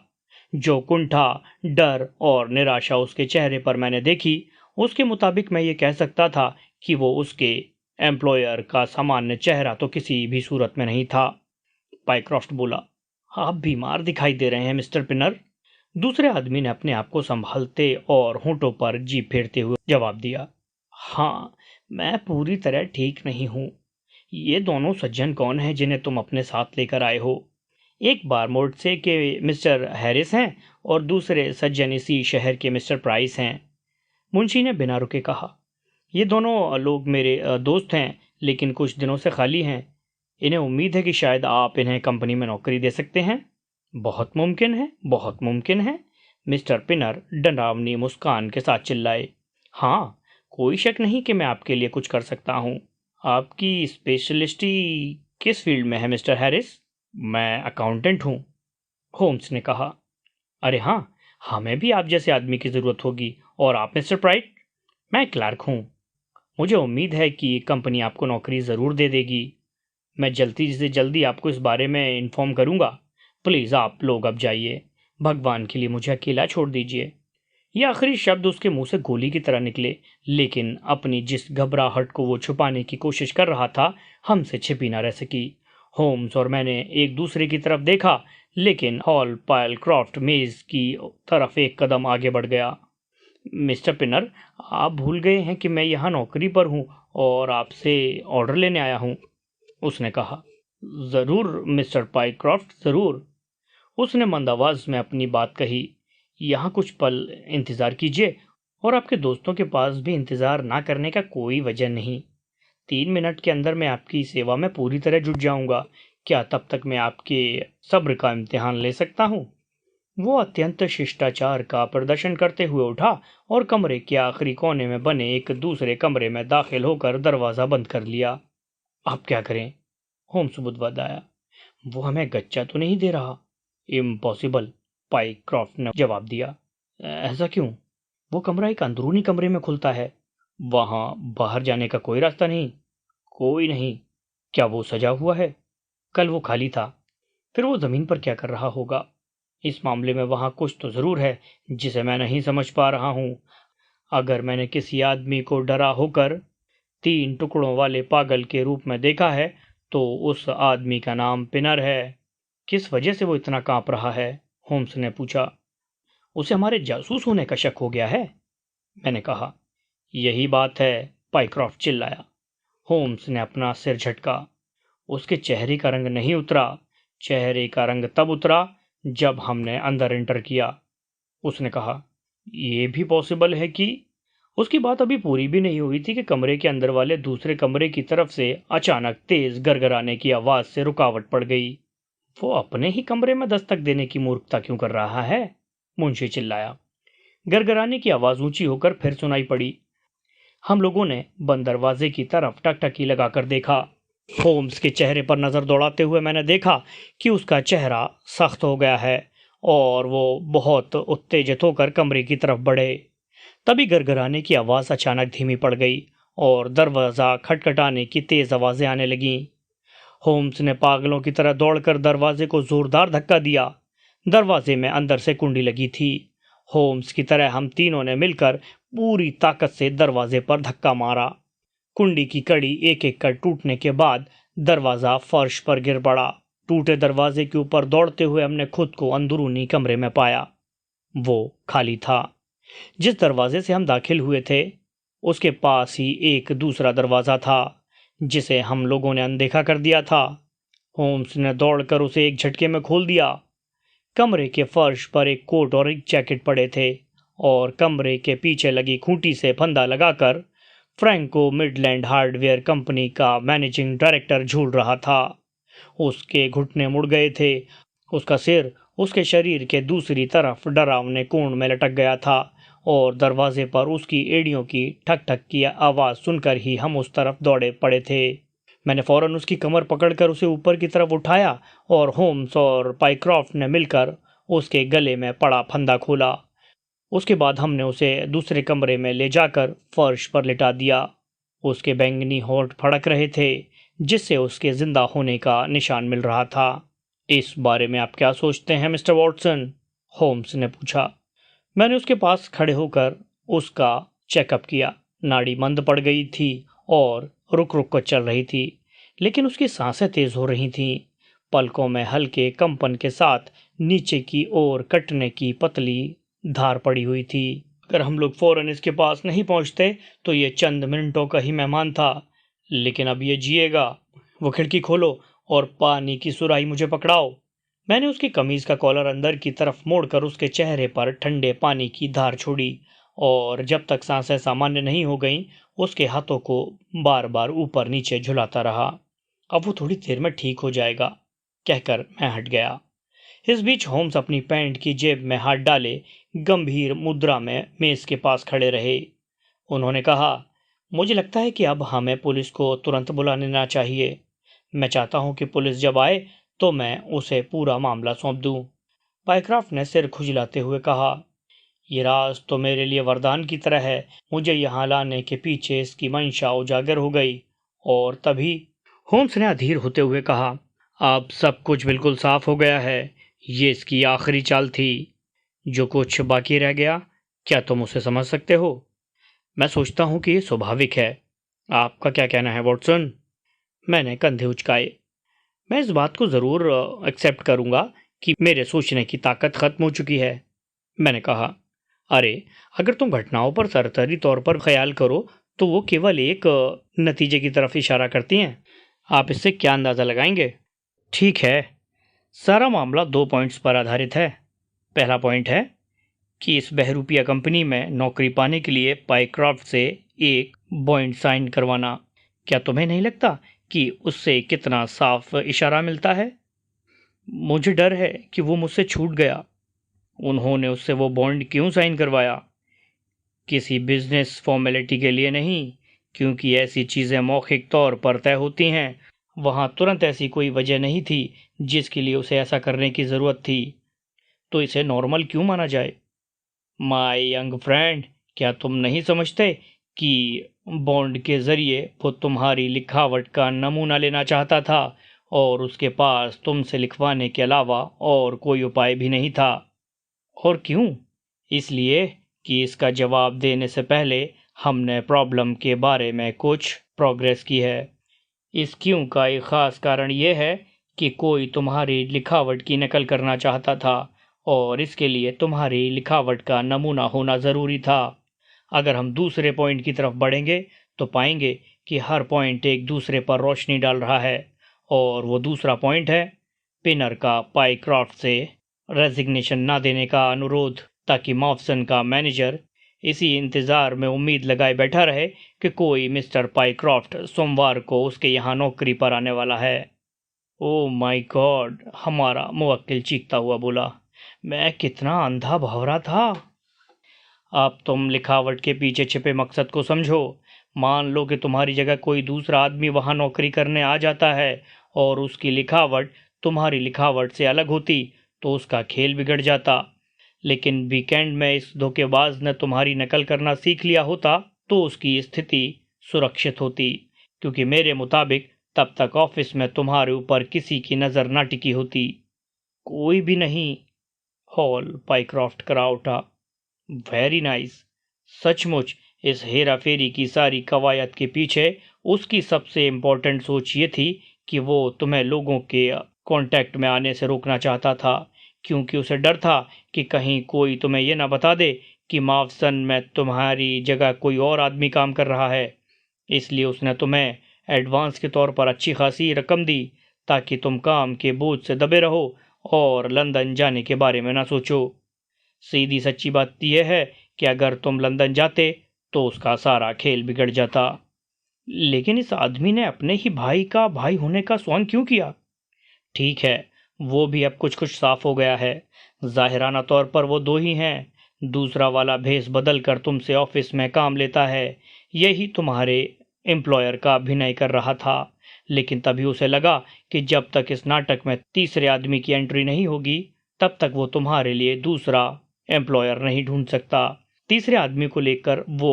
जो कुंठा, डर और निराशा उसके चेहरे पर मैंने देखी, उसके मुताबिक मैं ये कह सकता था कि वो उसके एम्प्लॉयर का सामान्य चेहरा तो किसी भी सूरत में नहीं था। पाइक्रॉफ्ट बोला, आप बीमार दिखाई दे रहे हैं मिस्टर पिनर। दूसरे आदमी ने अपने आप को संभालते और होंठों पर जीभ फेरते हुए जवाब दिया, हाँ, मैं पूरी तरह ठीक नहीं हूँ। ये दोनों सज्जन कौन हैं जिन्हें तुम अपने साथ लेकर आए हो? एक बार मोर्चे के मिस्टर हैरिस हैं और दूसरे सज्जन इसी शहर के मिस्टर प्राइस हैं। मुंशी ने बिना रुके कहा, ये दोनों लोग मेरे दोस्त हैं लेकिन कुछ दिनों से खाली हैं। इन्हें उम्मीद है कि शायद आप इन्हें कंपनी में नौकरी दे सकते हैं। बहुत मुमकिन है, बहुत मुमकिन है, मिस्टर पिनर डरावनी मुस्कान के साथ चिल्लाए। हाँ, कोई शक नहीं कि मैं आपके लिए कुछ कर सकता हूँ। आपकी स्पेशलिस्टी किस फील्ड में है मिस्टर हैरिस? मैं अकाउंटेंट हूँ, होम्स ने कहा। अरे हाँ, हमें भी आप जैसे आदमी की ज़रूरत होगी। और आप मिस्टर प्राइट? मैं क्लर्क हूँ। मुझे उम्मीद है कि कंपनी आपको नौकरी ज़रूर दे देगी। मैं जल्दी से जल्दी आपको इस बारे में इन्फॉर्म करूँगा। प्लीज़ आप लोग अब जाइए। भगवान के लिए मुझे अकेला छोड़ दीजिए। ये आखिरी शब्द उसके मुंह से गोली की तरह निकले, लेकिन अपनी जिस घबराहट को वो छुपाने की कोशिश कर रहा था हमसे छिपी ना रह सकी। होम्स और मैंने एक दूसरे की तरफ देखा, लेकिन हॉल पायलक्रॉफ्ट मेज की तरफ एक कदम आगे बढ़ गया। मिस्टर पिनर, आप भूल गए हैं कि मैं यहाँ नौकरी पर हूँ और आपसे ऑर्डर लेने आया हूँ, उसने कहा। ज़रूर मिस्टर पायक्रॉफ्ट, ज़रूर, उसने मंद आवाज में अपनी बात कही। यहाँ कुछ पल इंतज़ार कीजिए और आपके दोस्तों के पास भी इंतज़ार ना करने का कोई वजह नहीं। 3 मिनट के अंदर मैं आपकी सेवा में पूरी तरह जुट जाऊंगा। क्या तब तक मैं आपके सब्र का इम्तिहान ले सकता हूँ? वो अत्यंत शिष्टाचार का प्रदर्शन करते हुए उठा और कमरे के आखिरी कोने में बने एक दूसरे कमरे में दाखिल होकर दरवाज़ा बंद कर लिया। आप क्या करें? होम्स बुदबुदाया। वो हमें गच्चा तो नहीं दे रहा। इम्पॉसिबल, पाइक्रॉफ्ट ने जवाब दिया। ऐसा क्यों? वो कमरा एक अंदरूनी कमरे में खुलता है। वहां बाहर जाने का कोई रास्ता नहीं। कोई नहीं। क्या वो सजा हुआ है? कल वो खाली था। फिर वो जमीन पर क्या कर रहा होगा? इस मामले में वहां कुछ तो जरूर है जिसे मैं नहीं समझ पा रहा हूं। अगर मैंने किसी आदमी को डरा होकर 3 टुकड़ों वाले पागल के रूप में देखा है तो उस आदमी का नाम पिनर है। किस वजह से वो इतना कांप रहा है? होम्स ने पूछा। उसे हमारे जासूस होने का शक हो गया है, मैंने कहा। यही बात है, पाइक्रॉफ्ट चिल्लाया। होम्स ने अपना सिर झटका। उसके चेहरे का रंग नहीं उतरा। चेहरे का रंग तब उतरा जब हमने अंदर एंटर किया, उसने कहा। यह भी पॉसिबल है कि उसकी बात अभी पूरी भी नहीं हुई थी कि कमरे के अंदर वाले दूसरे कमरे की तरफ से अचानक तेज गरगराने की आवाज से रुकावट पड़ गई। वो अपने ही कमरे में दस्तक देने की मूर्खता क्यों कर रहा है? मुंशी चिल्लाया। गरगराने की आवाज ऊंची होकर फिर सुनाई पड़ी। हम लोगों ने बंद दरवाजे की तरफ टकटकी लगाकर देखा। होम्स के चेहरे पर नजर दौड़ाते हुए मैंने देखा कि उसका चेहरा सख्त हो गया है और वो बहुत उत्तेजित होकर कमरे की तरफ बढ़े। तभी गरगराने की आवाज अचानक धीमी पड़ गई और दरवाजा खटखटाने की तेज आवाजें आने लगीं। होम्स ने पागलों की तरह दौड़कर दरवाजे को जोरदार धक्का दिया। दरवाजे में अंदर से कुंडी लगी थी। होम्स की तरह हम तीनों ने मिलकर पूरी ताकत से दरवाजे पर धक्का मारा। कुंडी की कड़ी एक एक कर टूटने के बाद दरवाजा फर्श पर गिर पड़ा। टूटे दरवाजे के ऊपर दौड़ते हुए हमने खुद को अंदरूनी कमरे में पाया। वो खाली था। जिस दरवाजे से हम दाखिल हुए थे उसके पास ही एक दूसरा दरवाज़ा था जिसे हम लोगों ने अनदेखा कर दिया था। होम्स ने दौड़कर उसे एक झटके में खोल दिया। कमरे के फर्श पर एक कोट और एक जैकेट पड़े थे और कमरे के पीछे लगी खूंटी से फंदा लगाकर फ्रैंको मिडलैंड हार्डवेयर कंपनी का मैनेजिंग डायरेक्टर झूल रहा था। उसके घुटने मुड़ गए थे, उसका सिर उसके शरीर के दूसरी तरफ डरावने कोण में लटक गया था और दरवाजे पर उसकी एड़ियों की ठक ठक की आवाज़ सुनकर ही हम उस तरफ दौड़े पड़े थे। मैंने फौरन उसकी कमर पकड़कर उसे ऊपर की तरफ उठाया और होम्स और पाइक्रॉफ्ट ने मिलकर उसके गले में पड़ा फंदा खोला। उसके बाद हमने उसे दूसरे कमरे में ले जाकर फर्श पर लिटा दिया। उसके बैंगनी होंठ फड़क रहे थे जिससे उसके जिंदा होने का निशान मिल रहा था। इस बारे में आप क्या सोचते हैं मिस्टर वॉटसन? होम्स ने पूछा। मैंने उसके पास खड़े होकर उसका चेकअप किया। नाड़ी मंद पड़ गई थी और रुक रुक कर चल रही थी, लेकिन उसकी सांसें तेज हो रही थीं। पलकों में हल्के कंपन के साथ नीचे की ओर कटने की पतली धार पड़ी हुई थी। अगर हम लोग फौरन इसके पास नहीं पहुंचते तो ये चंद मिनटों का ही मेहमान था, लेकिन अब ये जिएगा। वो खिड़की खोलो और पानी की सुराही मुझे पकड़ाओ। मैंने उसकी कमीज का कॉलर अंदर की तरफ मोड़कर उसके चेहरे पर ठंडे पानी की धार छोड़ी और जब तक सांसें सामान्य नहीं हो गईं उसके हाथों को बार बार ऊपर नीचे झुलाता रहा। अब वो थोड़ी देर में ठीक हो जाएगा, कहकर मैं हट गया। इस बीच होम्स अपनी पैंट की जेब में हाथ डाले गंभीर मुद्रा में मेज के पास खड़े रहे। उन्होंने कहा, मुझे लगता है कि अब हमें पुलिस को तुरंत बुला लेना चाहिए। मैं चाहता हूं कि पुलिस जब आए तो मैं उसे पूरा मामला सौंप दूं। पाइक्राफ्ट ने सिर खुजलाते हुए कहा, ये राज तो मेरे लिए वरदान की तरह है। मुझे यहाँ लाने के पीछे इसकी मंशा उजागर हो गई। और तभी होम्स ने अधीर होते हुए कहा, अब सब कुछ बिल्कुल साफ हो गया है। ये इसकी आखिरी चाल थी। जो कुछ बाकी रह गया, क्या तुम उसे समझ सकते हो? मैं सोचता हूँ कि ये स्वाभाविक है। आपका क्या कहना है वॉटसन? मैंने कंधे उचकाए। मैं इस बात को ज़रूर एक्सेप्ट करूँगा कि मेरे सोचने की ताकत खत्म हो चुकी है। मैंने कहा, अरे अगर तुम घटनाओं पर सरसरी तौर पर ख्याल करो तो वो केवल एक नतीजे की तरफ इशारा करती हैं। आप इससे क्या अंदाज़ा लगाएंगे? ठीक है, सारा मामला 2 पॉइंट्स पर आधारित है। पहला पॉइंट है कि इस बहरूपिया कंपनी में नौकरी पाने के लिए पाइक्रॉफ्ट से एक बॉन्ड साइन करवाना। क्या तुम्हें नहीं लगता कि उससे कितना साफ इशारा मिलता है? मुझे डर है कि वो मुझसे छूट गया। उन्होंने उससे वो बॉन्ड क्यों साइन करवाया? किसी बिजनेस फॉर्मेलिटी के लिए नहीं, क्योंकि ऐसी चीज़ें मौखिक तौर पर तय होती हैं। वहाँ तुरंत ऐसी कोई वजह नहीं थी जिसके लिए उसे ऐसा करने की ज़रूरत थी। तो इसे नॉर्मल क्यों माना जाए? माय यंग फ्रेंड, क्या तुम नहीं समझते कि बॉन्ड के ज़रिए वो तुम्हारी लिखावट का नमूना लेना चाहता था और उसके पास तुमसे लिखवाने के अलावा और कोई उपाय भी नहीं था? और क्यों? इसलिए कि इसका जवाब देने से पहले हमने प्रॉब्लम के बारे में कुछ प्रोग्रेस की है। इस क्यों का एक ख़ास कारण यह है कि कोई तुम्हारी लिखावट की नकल करना चाहता था और इसके लिए तुम्हारी लिखावट का नमूना होना ज़रूरी था। अगर हम दूसरे पॉइंट की तरफ बढ़ेंगे तो पाएंगे कि हर पॉइंट एक दूसरे पर रोशनी डाल रहा है और वो दूसरा पॉइंट है पिनर का पाइक्रॉफ्ट से रेजिग्नेशन ना देने का अनुरोध, ताकि मॉफ्सन का मैनेजर इसी इंतज़ार में उम्मीद लगाए बैठा रहे कि कोई मिस्टर पाइक्रॉफ्ट सोमवार को उसके यहाँ नौकरी पर आने वाला है। ओह माय गॉड, हमारा मुवक्किल चीखता हुआ बोला। मैं कितना अंधा भंवरा था। अब तुम लिखावट के पीछे छिपे मकसद को समझो। मान लो कि तुम्हारी जगह कोई दूसरा आदमी वहाँ नौकरी करने आ जाता है और उसकी लिखावट तुम्हारी लिखावट से अलग होती तो उसका खेल बिगड़ जाता। लेकिन वीकेंड में इस धोखेबाज ने तुम्हारी नकल करना सीख लिया होता तो उसकी स्थिति सुरक्षित होती, क्योंकि मेरे मुताबिक तब तक ऑफिस में तुम्हारे ऊपर किसी की नज़र ना टिकी होती। कोई भी नहीं। हॉल पाइक्रॉफ्ट करा उठा। Very nice. सचमुच इस हेरा फेरी की सारी कवायद के पीछे उसकी सबसे इम्पोर्टेंट सोच ये थी कि वो तुम्हें लोगों के कांटेक्ट में आने से रोकना चाहता था, क्योंकि उसे डर था कि कहीं कोई तुम्हें यह ना बता दे कि मावसन में तुम्हारी जगह कोई और आदमी काम कर रहा है, इसलिए उसने तुम्हें एडवांस के तौर पर अच्छी खासी रकम दी ताकि तुम काम के बोझ से दबे रहो और लंदन जाने के बारे में ना सोचो। सीधी सच्ची बात यह है कि अगर तुम लंदन जाते तो उसका सारा खेल बिगड़ जाता। लेकिन इस आदमी ने अपने ही भाई का भाई होने का स्वांग क्यों किया? ठीक है, वो भी अब कुछ कुछ साफ हो गया है। जाहिराना तौर पर वो दो ही हैं। दूसरा वाला भेस बदल कर तुमसे ऑफिस में काम लेता है। यही तुम्हारे एम्प्लॉयर का अभिनय कर रहा था। लेकिन तभी उसे लगा कि जब तक इस नाटक में तीसरे आदमी की एंट्री नहीं होगी तब तक वो तुम्हारे लिए दूसरा एम्प्लॉयर नहीं ढूंढ सकता। तीसरे आदमी को लेकर वो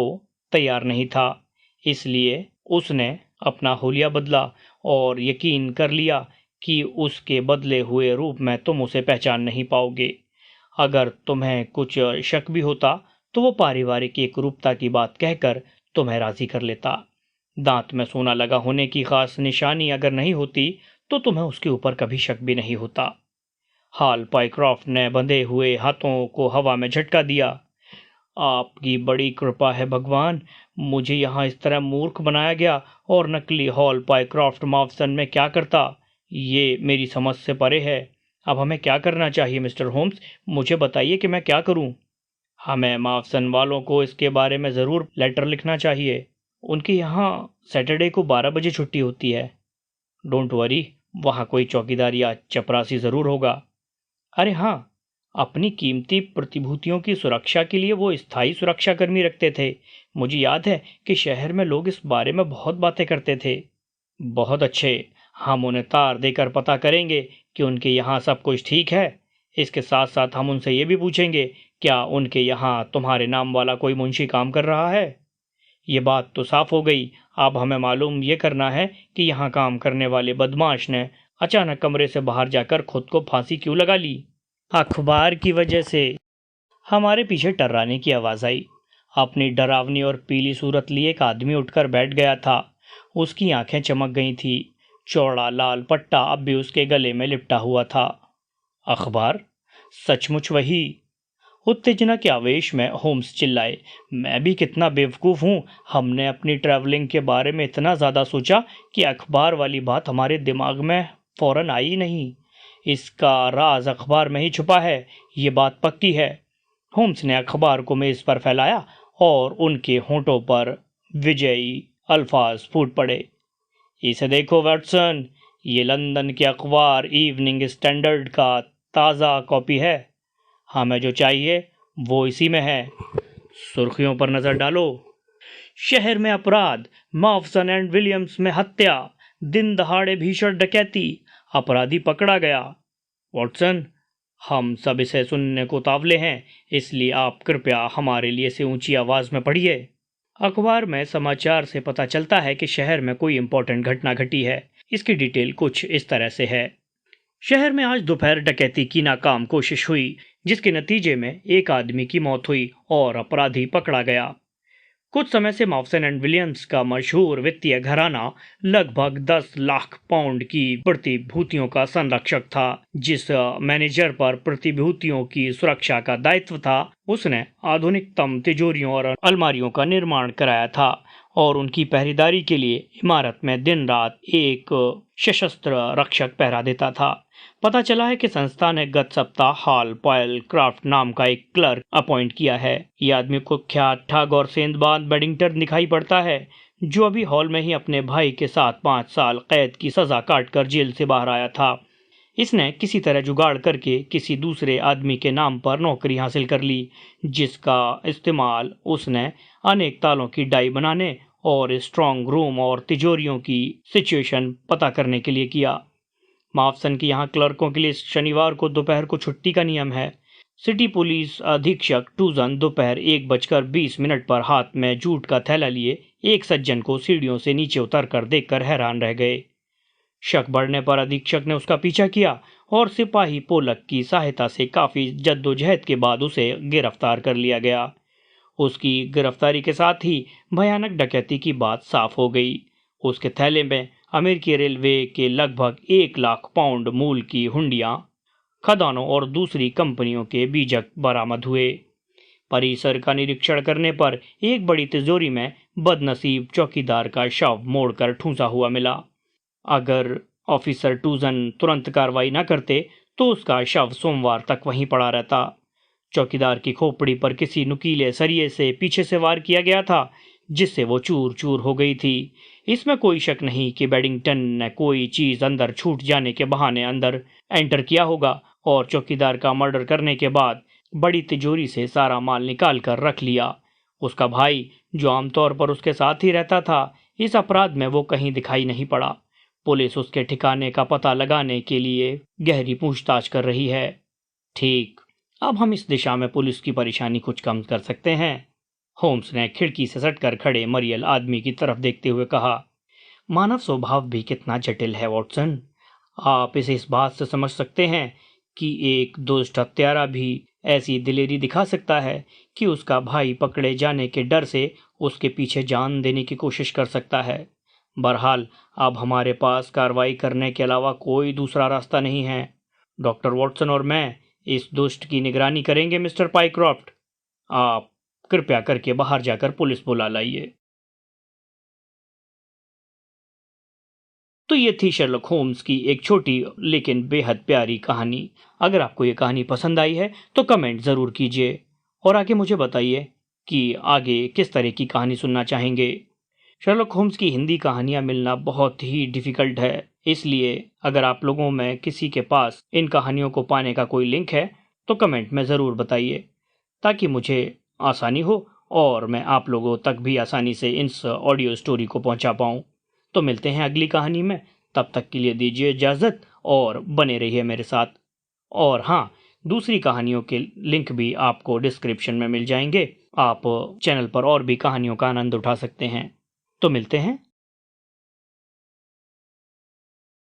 तैयार नहीं था, इसलिए उसने अपना हुलिया बदला और यकीन कर लिया कि उसके बदले हुए रूप में तुम उसे पहचान नहीं पाओगे। अगर तुम्हें कुछ शक भी होता तो वो पारिवारिक एकरूपता की बात कहकर तुम्हें राजी कर लेता। दांत में सोना लगा होने की खास निशानी अगर नहीं होती तो तुम्हें उसके ऊपर कभी शक भी नहीं होता। हाल पाइक्रॉफ्ट ने बंधे हुए हाथों को हवा में झटका दिया। आपकी बड़ी कृपा है भगवान, मुझे यहाँ इस तरह मूर्ख बनाया गया और नकली हॉल पाइक्रॉफ्ट मावसन में क्या करता, ये मेरी समझ से परे है। अब हमें क्या करना चाहिए मिस्टर होम्स? मुझे बताइए कि मैं क्या करूं। हमें मावसन वालों को इसके बारे में ज़रूर लेटर लिखना चाहिए। उनके यहाँ सैटरडे को 12 बजे छुट्टी होती है। डोंट वरी, वहाँ कोई चौकीदार या चपरासी ज़रूर होगा। अरे हाँ, अपनी कीमती प्रतिभूतियों की सुरक्षा के लिए वो स्थायी सुरक्षाकर्मी रखते थे। मुझे याद है कि शहर में लोग इस बारे में बहुत बातें करते थे। बहुत अच्छे, हम उन्हें तार देकर पता करेंगे कि उनके यहाँ सब कुछ ठीक है। इसके साथ साथ हम उनसे ये भी पूछेंगे क्या उनके यहाँ तुम्हारे नाम वाला कोई मुंशी काम कर रहा है। ये बात तो साफ हो गई। अब हमें मालूम ये करना है कि यहाँ काम करने वाले बदमाश ने अचानक कमरे से बाहर जाकर खुद को फांसी क्यों लगा ली। अखबार की वजह से। हमारे पीछे टर्राने की आवाज़ आई। अपनी डरावनी और पीली सूरत लिए एक आदमी उठकर बैठ गया था। उसकी आंखें चमक गई थी। चौड़ा लाल पट्टा अब भी उसके गले में लिपटा हुआ था। अखबार? सचमुच वही? उत्तेजना के आवेश में होम्स चिल्लाए। मैं भी कितना बेवकूफ़ हूँ। हमने अपनी ट्रैवलिंग के बारे में इतना ज़्यादा सोचा कि अखबार वाली बात हमारे दिमाग में फ़ौरन आई नहीं। इसका राज अखबार में ही छुपा है, ये बात पक्की है। होम्स ने अखबार को मेज़ पर फैलाया और उनके होंठों पर विजयी अल्फाज फूट पड़े। इसे देखो वाटसन, ये लंदन के अखबार इवनिंग स्टैंडर्ड का ताज़ा कॉपी है। हमें जो चाहिए वो इसी में है। सुर्खियों पर नज़र डालो। शहर में अपराध, मावसन एंड विलियम्स में हत्या, दिन दहाड़े भीषण डकैती, अपराधी पकड़ा गया। वॉटसन, हम सब इसे सुनने को तावले हैं, इसलिए आप कृपया हमारे लिए इसे ऊंची आवाज़ में पढ़िए। अखबार में समाचार से पता चलता है कि शहर में कोई इंपॉर्टेंट घटना घटी है। इसकी डिटेल कुछ इस तरह से है। शहर में आज दोपहर डकैती की नाकाम कोशिश हुई, जिसके नतीजे में एक आदमी की मौत हुई और अपराधी पकड़ा गया। कुछ समय से मावसन एंड विलियम्स का मशहूर वित्तीय घराना लगभग 10 लाख पाउंड की प्रतिभूतियों का संरक्षक था। जिस मैनेजर पर प्रतिभूतियों की सुरक्षा का दायित्व था, उसने आधुनिकतम तिजोरियों और अलमारियों का निर्माण कराया था और उनकी पहरेदारी के लिए इमारत में दिन रात एक सशस्त्र रक्षक पहरा देता था। पता चला है कि संस्था ने गत सप्ताह हॉल पॉयल क्राफ्ट नाम का एक क्लर्क अपॉइंट किया है। यह आदमी कुख्यात ठग और सेंधबाज बेडिंगटन दिखाई पड़ता है, जो अभी हॉल में ही अपने भाई के साथ 5 साल कैद की सजा काटकर जेल से बाहर आया था। इसने किसी तरह जुगाड़ करके किसी दूसरे आदमी के नाम पर नौकरी हासिल कर ली, जिसका इस्तेमाल उसने अनेक तालों की डाई बनाने और स्ट्रॉन्ग रूम और तिजोरियों की सिचुएशन पता करने के लिए किया। मावसन के यहाँ क्लर्कों के लिए शनिवार को दोपहर को छुट्टी का नियम है। सिटी पुलिस अधीक्षक टूजन दोपहर 1:20 पर हाथ में जूट का थैला लिए एक सज्जन को सीढ़ियों से नीचे उतरकर देखकर हैरान रह गए। शक बढ़ने पर अधीक्षक ने उसका पीछा किया और सिपाही पोलक की सहायता से काफी जद्दोजहद के बाद उसे गिरफ्तार कर लिया गया। उसकी गिरफ्तारी के साथ ही भयानक डकैती की बात साफ हो गई। उसके थैले में अमेरिकी रेलवे के लगभग 1 लाख पाउंड मूल की हुंडियां, खदानों और दूसरी कंपनियों के बीजक बरामद हुए। परिसर का निरीक्षण करने पर एक बड़ी तिजोरी में बदनसीब चौकीदार का शव मोड़कर ठूंसा हुआ मिला। अगर ऑफिसर टूजन तुरंत कार्रवाई न करते तो उसका शव सोमवार तक वहीं पड़ा रहता। चौकीदार की खोपड़ी पर किसी नुकीले सरिये से पीछे से वार किया गया था, जिससे वो चूर चूर हो गई थी। इसमें कोई शक नहीं कि बेडिंगटन ने कोई चीज अंदर छूट जाने के बहाने अंदर एंटर किया होगा और चौकीदार का मर्डर करने के बाद बड़ी तिजोरी से सारा माल निकाल कर रख लिया। उसका भाई, जो आमतौर पर उसके साथ ही रहता था, इस अपराध में वो कहीं दिखाई नहीं पड़ा। पुलिस उसके ठिकाने का पता लगाने के लिए गहरी पूछताछ कर रही है। ठीक, अब हम इस दिशा में पुलिस की परेशानी कुछ कम कर सकते हैं। होम्स ने खिड़की से सटकर खड़े मरियल आदमी की तरफ देखते हुए कहा। मानव स्वभाव भी कितना जटिल है वॉटसन। आप इसे इस बात से समझ सकते हैं कि एक दुष्ट हत्यारा भी ऐसी दिलेरी दिखा सकता है कि उसका भाई पकड़े जाने के डर से उसके पीछे जान देने की कोशिश कर सकता है। बहरहाल, अब हमारे पास कार्रवाई करने के अलावा कोई दूसरा रास्ता नहीं है। डॉक्टर वॉटसन और मैं इस दुष्ट की निगरानी करेंगे। मिस्टर पाइक्रॉफ्ट, आप कृपया करके बाहर जाकर पुलिस बुला लाइए। तो ये थी शर्लक होम्स की एक छोटी लेकिन बेहद प्यारी कहानी। अगर आपको ये कहानी पसंद आई है तो कमेंट ज़रूर कीजिए और आगे मुझे बताइए कि आगे किस तरह की कहानी सुनना चाहेंगे। शर्लक होम्स की हिंदी कहानियाँ मिलना बहुत ही डिफ़िकल्ट है, इसलिए अगर आप लोगों में किसी के पास इन कहानियों को पाने का कोई लिंक है तो कमेंट में ज़रूर बताइए, ताकि मुझे आसानी हो और मैं आप लोगों तक भी आसानी से इस ऑडियो स्टोरी को पहुंचा पाऊं। तो मिलते हैं अगली कहानी में, तब तक के लिए दीजिए इजाज़त और बने रहिए मेरे साथ। और हाँ, दूसरी कहानियों के लिंक भी आपको डिस्क्रिप्शन में मिल जाएंगे। आप चैनल पर और भी कहानियों का आनंद उठा सकते हैं। तो मिलते हैं